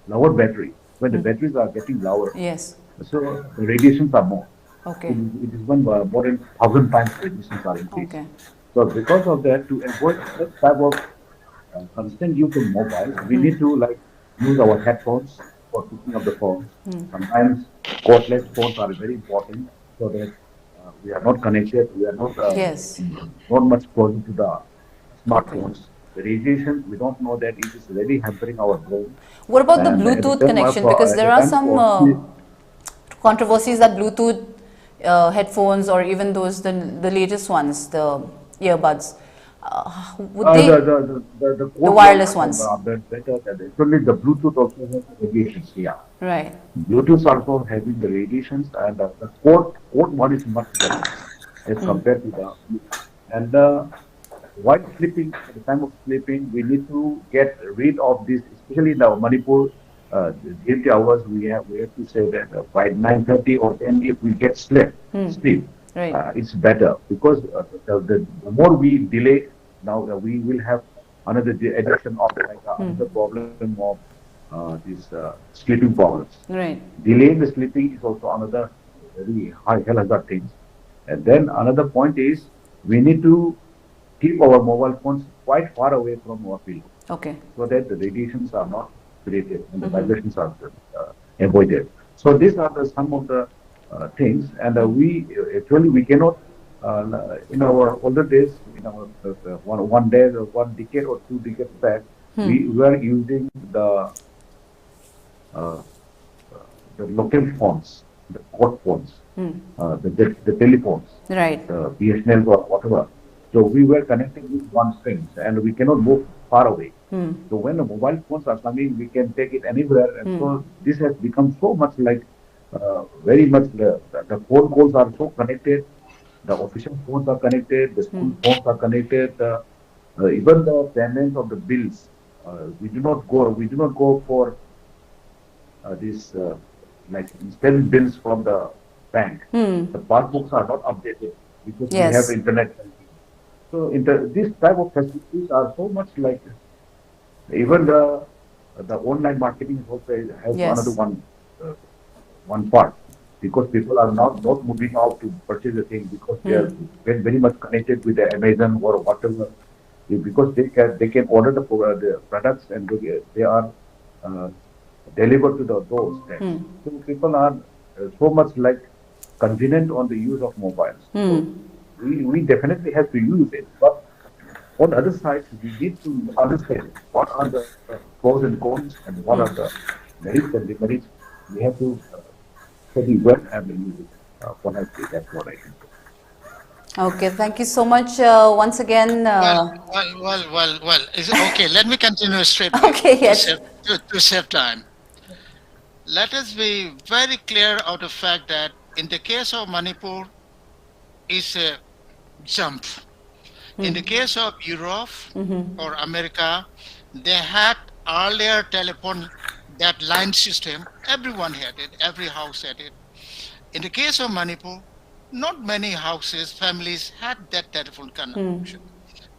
lower battery, when the batteries are getting lower, so the radiations are more. Okay. It is more than 1,000 times radiations are increased. Okay. So because of that, to avoid that type of constant use of mobile, we need to use our headphones for picking up the phone. Sometimes cordless phones are very important so that we are not connected, we are not not much closer to the smartphones. The radiation, we don't know that it is really hampering our brain. What about the Bluetooth connection? Because there are some controversies that Bluetooth headphones, or even those the latest ones, the earbuds, would they the wireless ones? Better than actually the Bluetooth also has radiations. Yeah. Right. Bluetooth also having the radiations, and the cord one is much better as compared to the while sleeping, at the time of sleeping, we need to get rid of this, especially in the Manipur. The hours we have to say that by 9:30 or 10, if we get sleep, it's better, because the more we delay, now we will have another addiction of another problem of these sleeping problems. Right. Delaying the sleeping is also another very high hazard thing. And then another point is we need to keep our mobile phones quite far away from our field. Okay. So that the radiations are not created and the vibrations are avoided. So these are some of the things, and we cannot in our older days, in our one decade or 2 decades back, we were using the local phones, the cord phones, the telephones, right, BSNL or whatever. So we were connected with one string, and we cannot move far away. So when the mobile phones are coming, we can take it anywhere. And so this has become so much very much the phone calls are so connected. The official phones are connected. The school phones are connected. Even the payments of the bills, we do not go for this instant bills from the bank. The passbooks are not updated because we have internet. So this type of facilities are so much even the online marketing also has another one part, because people are not moving out to purchase a thing because they are very much connected with the Amazon or whatever, because they can order the products, and they are delivered to the doorstep. So people are so much like convenient on the use of mobiles. So we definitely have to use it, but on the other side, we need to understand what are the pros and cons and what are the merits and demerits. We have to study well and use it. Honestly, that's what I can say. Okay, thank you so much once again. Well. Is it okay? Let me continue straight Okay, yes. to save time. Let us be very clear of the fact that in the case of Manipur, is a jump. In the case of Europe or America, they had earlier telephone, that line system. Everyone had it. Every house had it. In the case of Manipur, not many houses, families had that telephone connection.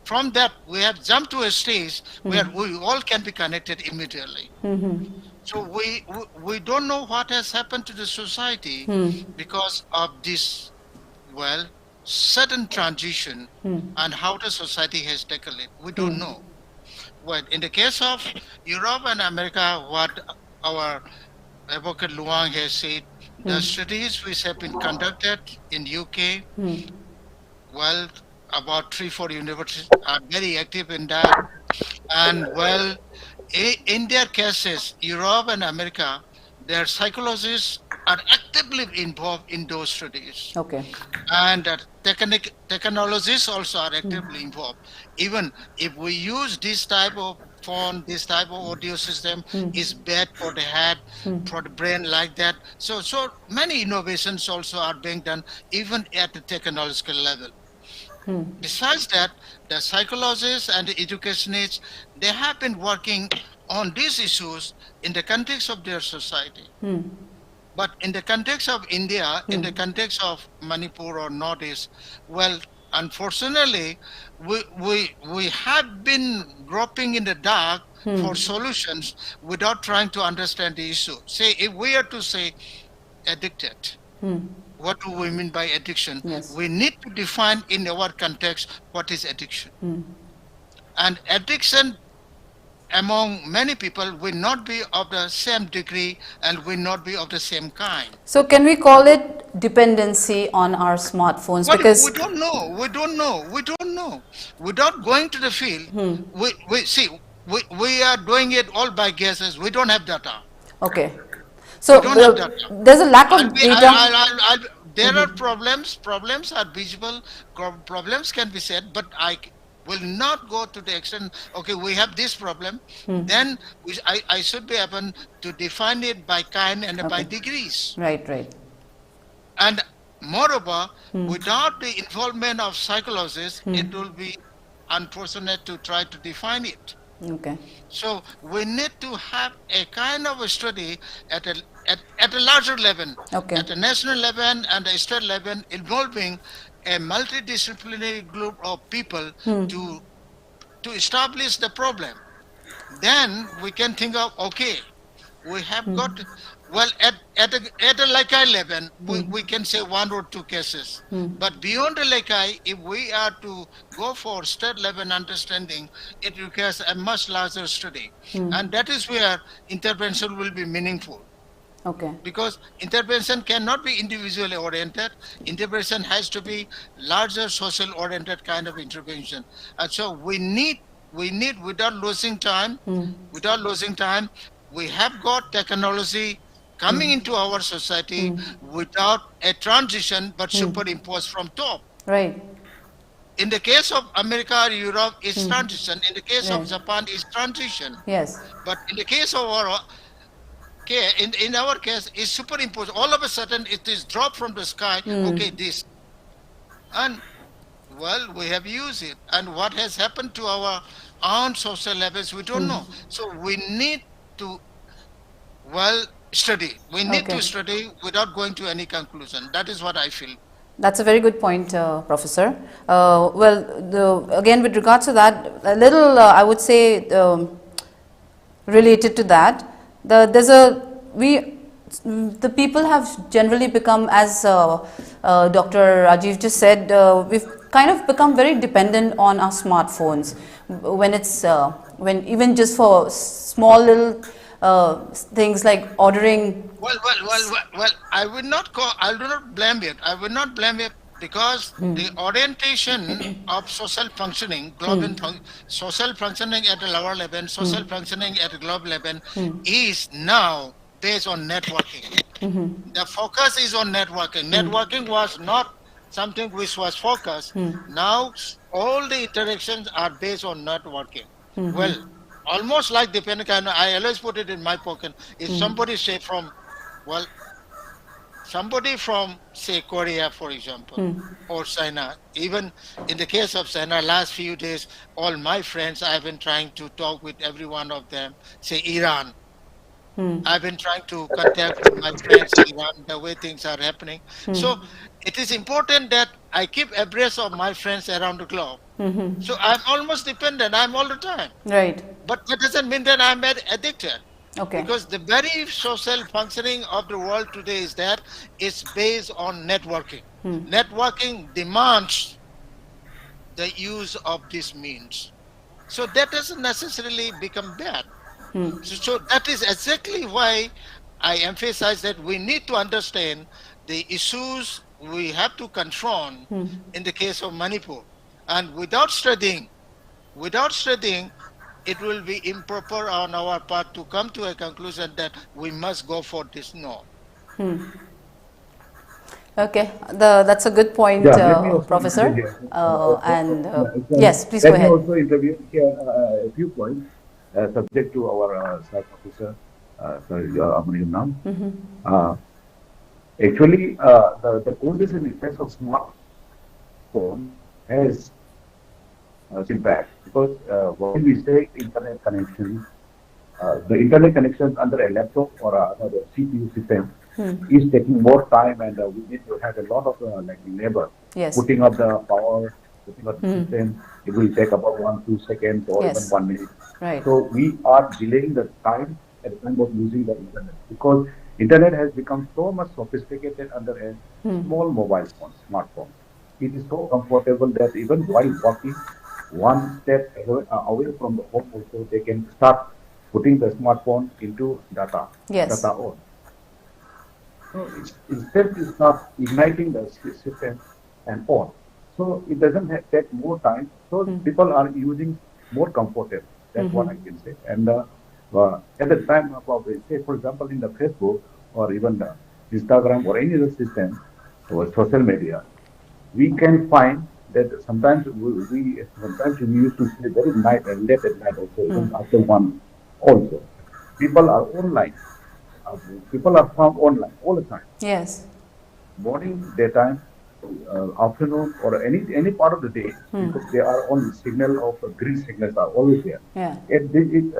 From that, we have jumped to a stage where we all can be connected immediately. So we don't know what has happened to the society because of this, well, sudden transition and how the society has tackled it. We don't know. Well, in the case of Europe and America, what our advocate Luwang has said, the studies which have been conducted in UK, well, about 3-4 universities are very active in that. And well, in their cases, Europe and America, their psychologists are actively involved in those studies. Okay. And technologists also are actively involved. Even if we use this type of phone, this type of audio system is bad for the head, for the brain, like that. So many innovations also are being done even at the technological level. Besides that, the psychologists and the educationists, they have been working on these issues in the context of their society. But in the context of India, in the context of Manipur or Northeast, well, unfortunately, we have been groping in the dark for solutions without trying to understand the issue. Say, if we are to say addicted, what do we mean by addiction? Yes. We need to define in our context what is addiction. And addiction among many people will not be of the same degree and will not be of the same kind. So can we call it dependency on our smartphones? Well, because we don't know. Without going to the field, we are doing it all by guesses. We don't have data. okay. So We don't have data. there's a lack of data. There are problems. Problems are visible. Problems can be said, but I will not go to the extent, okay, we have this problem, then I should be able to define it by kind and by degrees. Right. And moreover, without the involvement of psychologists, it will be unfortunate to try to define it. Okay. So we need to have a kind of a study at a larger level, at the national level and the state level, involving a multidisciplinary group of people to establish the problem. Then we can think of, okay, we have got, well, at a Laikai level, we can say 1 or 2 cases. But beyond the Laikai, if we are to go for state level understanding, it requires a much larger study. And that is where intervention will be meaningful. Okay. Because intervention cannot be individually oriented. Intervention has to be larger social oriented kind of intervention. And so we need without losing time, we have got technology coming into our society without a transition but superimposed from top. Right. In the case of America or Europe, it's transition. In the case of Japan, it's transition. Yes. But in the case of our in our case, it's superimposed. All of a sudden, it is dropped from the sky. Okay, this. And, well, we have used it. And what has happened to our own social levels, we don't know. So we need to, well, study. We need to study without going to any conclusion. That is what I feel. That's a very good point, Professor. Again, with regards to that, a little, I would say, related to that, the people have generally become, as Dr. Rajiv just said, we've kind of become very dependent on our smartphones when it's when even just for small little things like ordering. Well, I will not call. I do not blame it. I will not blame it because the orientation of social functioning, social functioning at a lower level, social functioning at a global level, is now based on networking. The focus is on networking. Networking was not something which was focused. Now all the interactions are based on networking. Well, almost like the Pentagon, I always put it in my pocket. If somebody say from, well, somebody from say Korea, for example, or China, even in the case of China, last few days, all my friends, I've been trying to talk with every one of them, say Iran. I've been trying to contact with my friends in Iran, the way things are happening. So it is important that I keep abreast of my friends around the globe. So I'm almost dependent. I'm all the time. Right. But that doesn't mean that I'm addicted. Okay. Because the very social functioning of the world today is that it's based on networking. Networking demands the use of these means. So that doesn't necessarily become bad. So that is exactly why I emphasize that we need to understand the issues we have to confront in the case of Manipur. And without studying, it will be improper on our part to come to a conclusion that we must go for this no. Okay, that's a good point, Professor. Yes, please go ahead. Let me also interview here a few points subject to our Sir Professor Amar Yumnam. Actually, the causes and effects of smartphone has impact because when we say internet connection, the internet connections under a laptop or another CPU system is taking more time, and we need to have a lot of like labor putting up the power, putting up the system. It will take about 1-2 seconds or even 1 minute. Right. So we are delaying the time at the time of using the internet because internet has become so much sophisticated under a small mobile phone, smartphone. It is so comfortable that even while walking one step away from the home also, they can start putting the smartphone into data on. So instead to start igniting the system and on. So it doesn't take more time. So people are using more comfortable. That's what I can say. And at the time of, say, for example, in the Facebook or even the Instagram or any other system or social media, we can find that sometimes we used to say very night and late at night also, even after 1 also. People are online. People are found online all the time. Yes. Morning, daytime, afternoon, or any part of the day, because they are on signal of green signals are always there. Yeah. In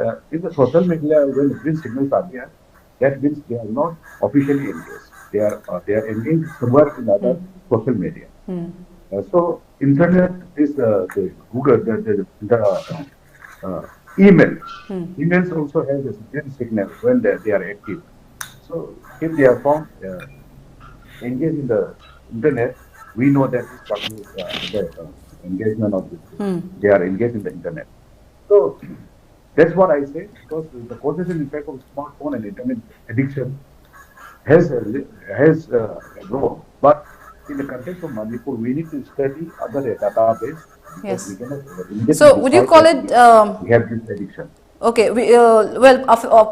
the social media, when the green signals are there, that means they are not officially engaged. They are engaged somewhere in other social media. So internet is the Google, the email. Emails also have this green signal when they are active. So if they are found engaged in the internet, we know that this person is the engagement of this. They are engaged in the internet. So that's what I say, because the causes and effect of smartphone and internet addiction has grown. But in the context of Manipur, we need to study other database. Yes. We cannot, so would you call it? We have this addiction. Okay,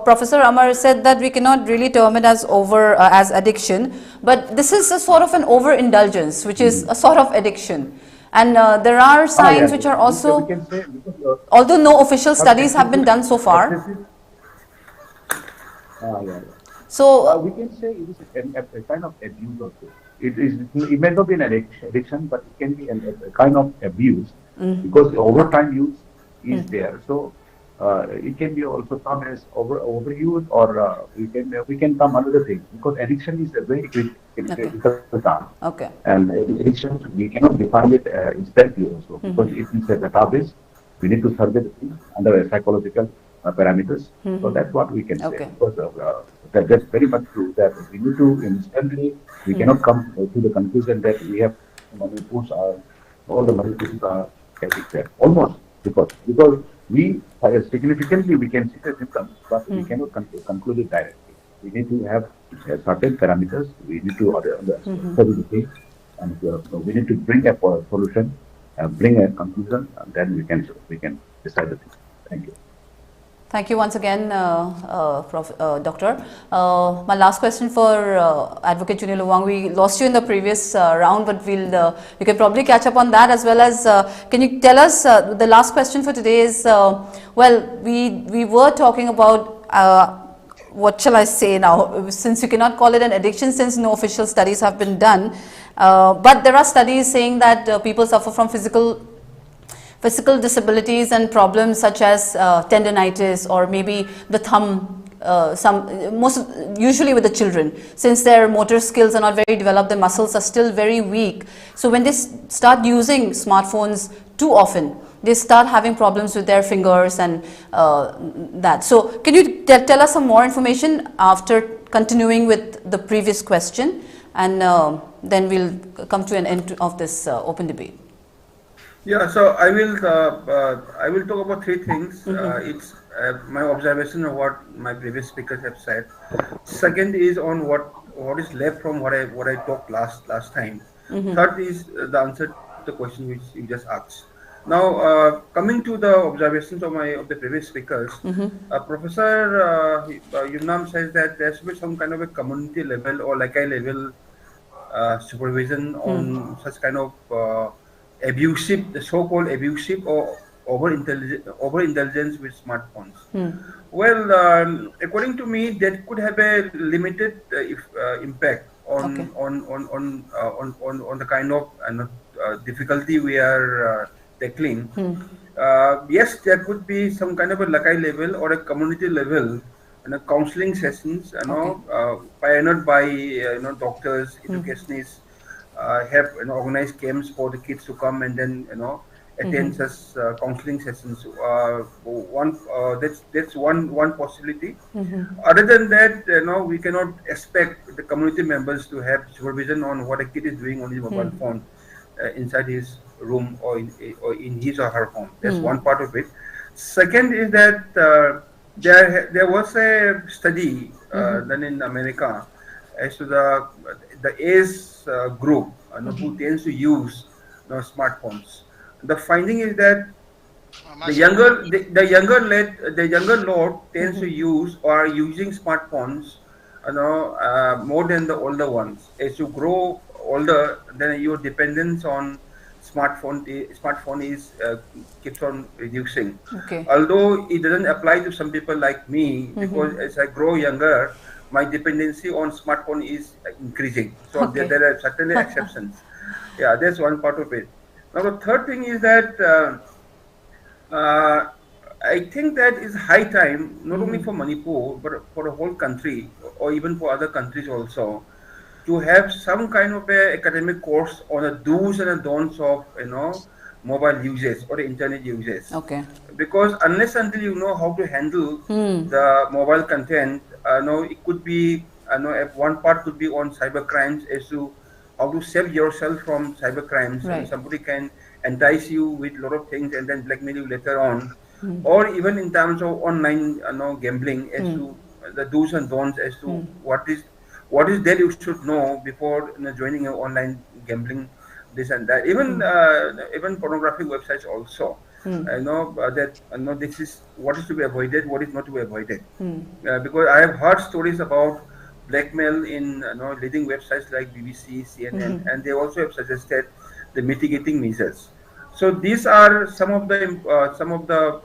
Professor Amar said that we cannot really term it as as addiction, but this is a sort of an overindulgence, which is a sort of addiction. And there are signs which are also, we can say, because, although no official studies have been done so far. So we can say it is a kind of abuse also. It may not be an addiction, but it can be a kind of abuse because the overtime use is there. So it can be also termed as overuse, or we can term another thing, because addiction is a very critical term. Okay. And addiction, we cannot define it instantly also, because it is a database. We need to survey the things under a psychological parameters. So that's what we can say. Because that's very much true, that we need to instantly, we cannot come to the conclusion that we have all the Manipurs are addicted. Almost, because we significantly we can see the symptoms, but we cannot conclude it directly. We need to have certain parameters. We need to study the case, and we need to bring a solution, bring a conclusion, and then we can decide the thing. Thank you. Thank you once again, Doctor. My last question for Advocate Junior Luwang. We lost you in the previous round, but we can probably catch up on that, as well as can you tell us the last question for today is well, we were talking about what shall I say now, since you cannot call it an addiction since no official studies have been done, but there are studies saying that people suffer from physical disabilities and problems such as tendinitis, or maybe the thumb, usually with the children, since their motor skills are not very developed, the muscles are still very weak. So when they start using smartphones too often, they start having problems with their fingers and that. So can you tell us some more information after continuing with the previous question, and then we'll come to an end of this open debate. Yeah, so I will talk about three things. It's my observation of what my previous speakers have said. Second is on what is left from what I talked last time. Third is the answer to the question which you just asked. Now, coming to the observations of the previous speakers, Professor Yumnam says that there should be some kind of a community level or like a level supervision on such kind of abusive, the so-called abusive or over-indulgence with smartphones. Well, according to me, that could have a limited impact on the kind of difficulty we are tackling. Yes, there could be some kind of a local level or a community level, counseling sessions, pioneered by doctors, educationists. Have organized camps for the kids to come and then attend such counseling sessions. That's one possibility. Other than that, we cannot expect the community members to have supervision on what a kid is doing on his mobile phone inside his room or in his or her home. That's one part of it. Second is that there was a study done in America as to the age group who tends to use smartphones. The finding is that the younger lot tends to use or are using smartphones more than the older ones. As you grow older, then your dependence on smartphone is keeps on reducing. Although it doesn't apply to some people like me, because as I grow younger, my dependency on smartphone is increasing. So there are certainly exceptions. Yeah, that's one part of it. Now the third thing is that I think that is high time, not only for Manipur, but for the whole country, or even for other countries also, to have some kind of a academic course on the do's and the don'ts of mobile uses or the internet uses. Because unless until you know how to handle the mobile content, it could be one part could be on cyber crimes, as to how to save yourself from cyber crimes. And somebody can entice you with a lot of things and then blackmail you later on, or even in terms of online gambling, as to the do's and don'ts, as to what is there you should know before joining an online gambling, this and that. Even pornographic websites also. This is what is to be avoided, what is not to be avoided. Because I have heard stories about blackmail in leading websites like BBC, CNN, and they also have suggested the mitigating measures. So these are some of the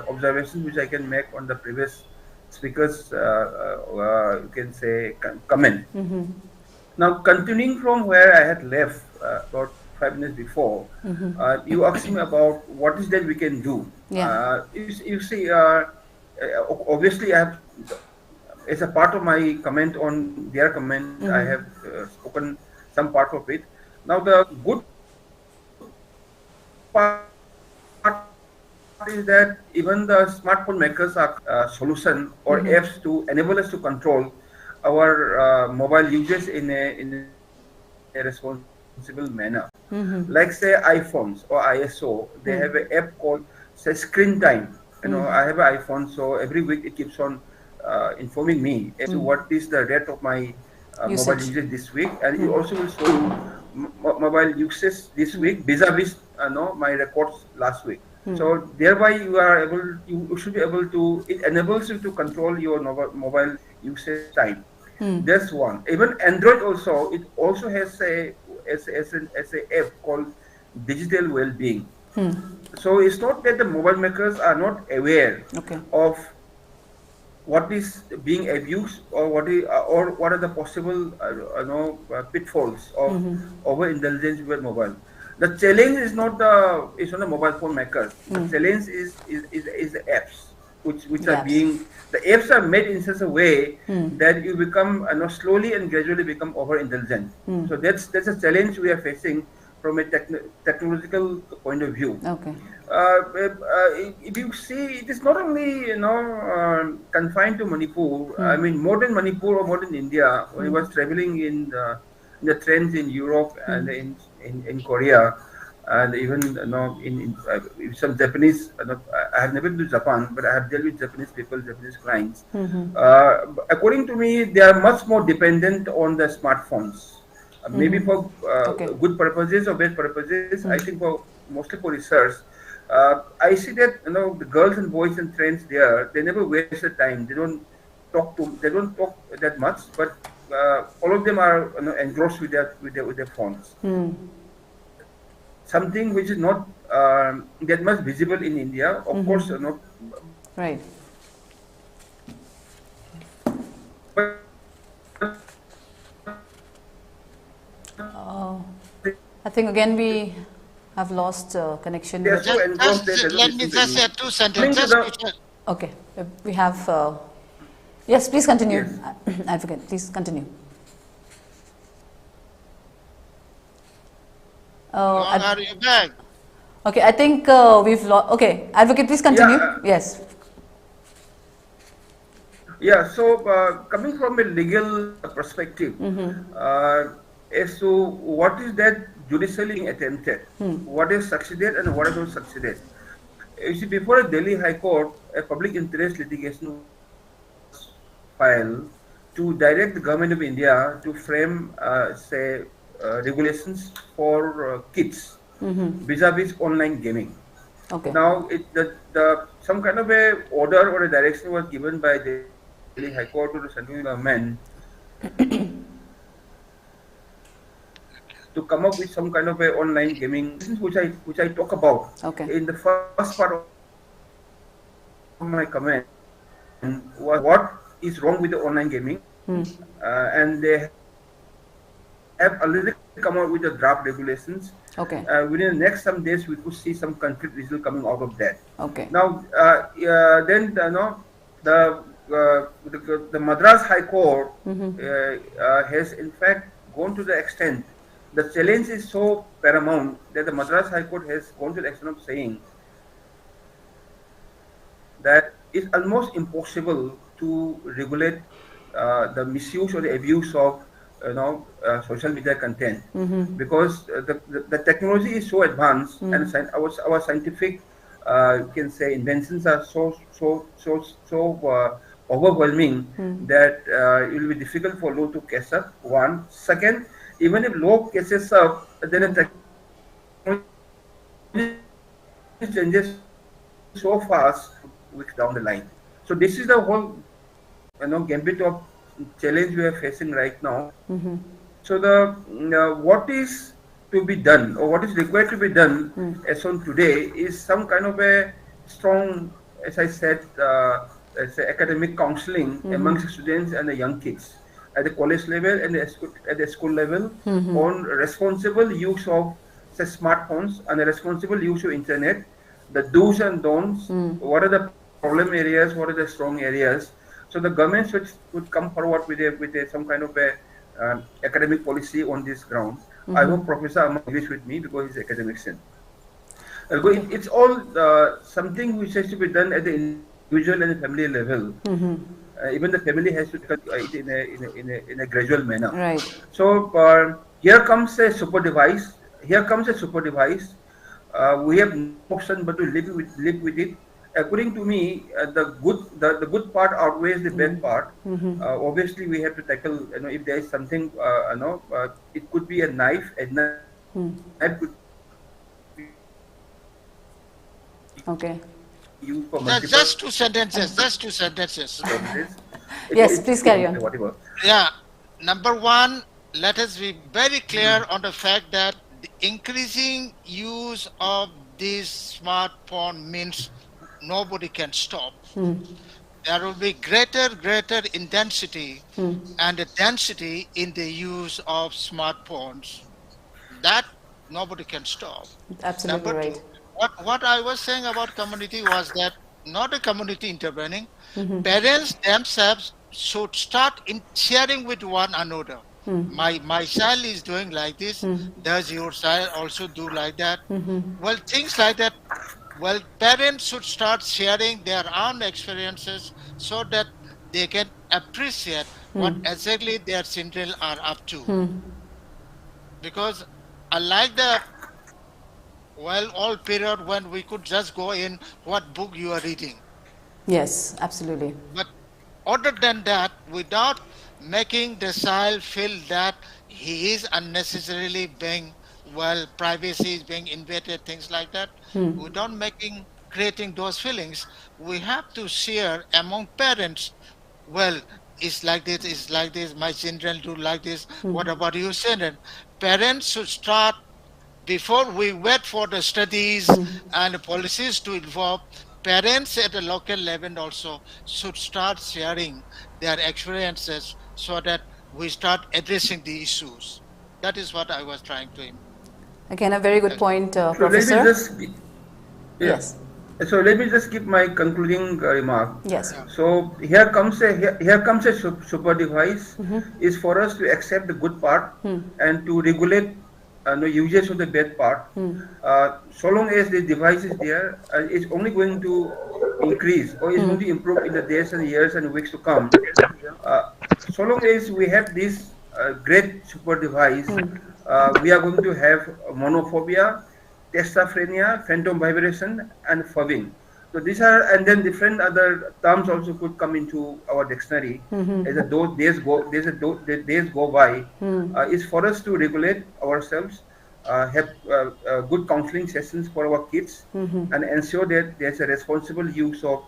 observations which I can make on the previous speakers, you can say, comment. Now, continuing from where I had left about 5 minutes before, you asked me about what is that we can do. You see, obviously, I have, as a part of my comment on their comment, I have spoken some part of it. Now, the good part is that even the smartphone makers are solution or apps to enable us to control our mobile usage in a responsible manner. Like say iPhones or ISO, they have an app called say screen time. I have an iPhone, so every week it keeps on informing me as to what is the rate of my mobile usage this week, and it also will show you mobile usage this week vis-a-vis my records last week. So thereby you should be able to, it enables you to control your mobile usage time. That's one. Even Android also, it also has a app called Digital Wellbeing. So it's not that the mobile makers are not aware of what is being abused, or what are the possible pitfalls of overindulgence with mobile. The challenge is not the mobile phone maker. The challenge is the apps which are being, the apps are made in such a way that you become slowly and gradually become overindulgent. So that's a challenge we are facing from a technological point of view. If you see, it is not only confined to Manipur. I mean, more than Manipur or more than India. When I was traveling in the trends in Europe and in Korea, and even in some Japanese. I have never been to Japan, but I have dealt with Japanese people, Japanese clients. According to me, they are much more dependent on the smartphones. Maybe for good purposes or bad purposes. I think mostly for research. I see that the girls and boys and friends there, they never waste the time. They don't talk that much, but all of them are engrossed with their phones. Something which is not that much visible in India, of course, not. Right. I think again we have lost connection. Let me just add two sentences. Okay, we have. Yes, please continue, Advocate. Please continue. Are you back? Okay, I think we've lost. Okay, Advocate, please continue. Yes. Yeah. So coming from a legal perspective, as to what is that judicially attempted, what has succeeded and what has not succeeded. You see, before a Delhi High Court, a public interest litigation was filed to direct the government of India to frame, say, regulations for kids vis-a-vis online gaming. Okay. Now, some kind of a order or a direction was given by the Delhi High Court to the central government to come up with some kind of a online gaming, which I talk about in the first part of my comment. What is wrong with the online gaming? And they have already come out with the draft regulations. Okay. Within the next some days, we could see some concrete result coming out of that. Okay. Now, then the Madras High Court has in fact gone to the extent. The challenge is so paramount that the Madras High Court has gone to the extent of saying that it's almost impossible to regulate the misuse or the abuse of social media content because the technology is so advanced and our scientific you can say inventions are so overwhelming that it will be difficult for law to catch up. One. Second, even if law catches up, then the technology changes so fast weeks down the line. So this is the whole gambit of challenge we are facing right now. So what is to be done or what is required to be done as on today is some kind of a strong, as I said, academic counseling amongst students and the young kids at the college level and at the school level on responsible use of say, smartphones and the responsible use of internet, the do's and don'ts, what are the problem areas, what are the strong areas. So the government should come forward with some kind of a academic policy on this ground. I hope Professor Amar agrees with me because he's an academician. It's all something which has to be done at the individual and the family level. Even the family has to do it in a gradual manner. Right. So here comes a super device. we have no option but to live with it. According to me, the good part outweighs the bad part. Obviously, we have to tackle. If there is something, it could be a knife. A knife could be Okay. used for Just two sentences. Just two sentences. Yes, please carry on. Whatever. Yeah. Number one, let us be very clear on the fact that the increasing use of this smartphone means nobody can stop. There will be greater intensity and a density in the use of smartphones. That nobody can stop. Absolutely Number right. two, what I was saying about community was that not a community intervening. Parents themselves should start in sharing with one another. My child is doing like this. Does your child also do like that? Well, things like that. Well, parents should start sharing their own experiences so that they can appreciate what exactly their children are up to. Because unlike the old period when we could just go in what book you are reading. Yes, absolutely. But other than that, without making the child feel that he is unnecessarily being, privacy is being invaded, things like that, without creating those feelings, we have to share among parents, it's like this, my children do like this, what about you, children? Parents should start, before we wait for the studies and policies to evolve, parents at the local level also should start sharing their experiences so that we start addressing the issues. That is what I was trying to. Again, a very good point, So Professor. let me just, Yes. So let me just give my concluding remark. Yes. So here comes a super device is for us to accept the good part and to regulate usage of the bad part. So long as the device is there, it's only going to increase or it's going to improve in the days and years and weeks to come. So long as we have this great super device, we are going to have monophobia, testosterone, phantom vibration, and fubbing. So these are, and then different other terms also could come into our dictionary as those days go by. It's for us to regulate ourselves, have good counseling sessions for our kids, and ensure that there's a responsible use of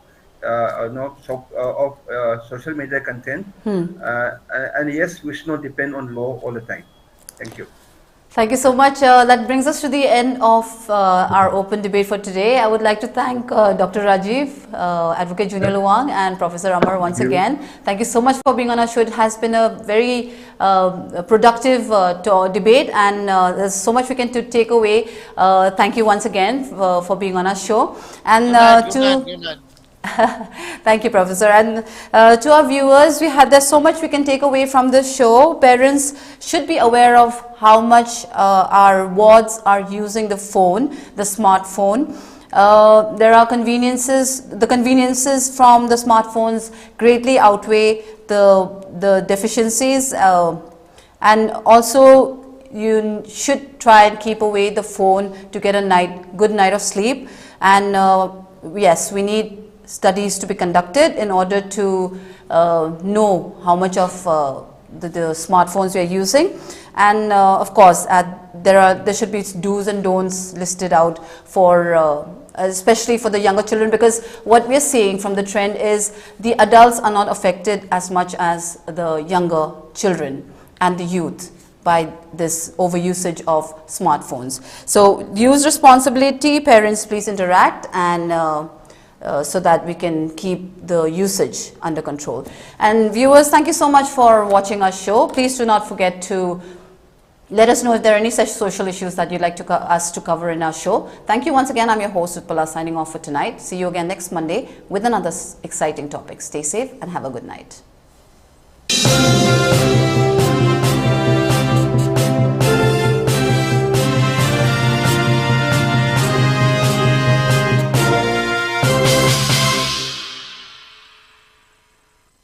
social media content. And yes, we should not depend on law all the time. Thank you. Thank you so much. That brings us to the end of our open debate for today. I would like to thank Dr. Rajiv, Advocate Junior Luwang, and Professor Amar once again. Thank you so much for being on our show. It has been a very productive debate, and there's so much we can take away. Thank you once again for being on our show. And Good night. Thank you, Professor. And to our viewers, there's so much we can take away from this show. Parents should be aware of how much our wards are using the phone, the smartphone. There are conveniences. The conveniences from the smartphones greatly outweigh the deficiencies, and also you should try and keep away the phone to get a good night of sleep. And yes, we need studies to be conducted in order to know how much of the smartphones we are using, and of course there should be do's and don'ts listed out for especially for the younger children, because what we are seeing from the trend is the adults are not affected as much as the younger children and the youth by this overusage of smartphones. So use responsibility, parents please interact, and so that we can keep the usage under control. And viewers, thank you so much for watching our show. Please do not forget to let us know if there are any such social issues that you'd like us to cover in our show. Thank you once again. I'm your host, Utpala, signing off for tonight. See you again next Monday with another exciting topic. Stay safe and have a good night.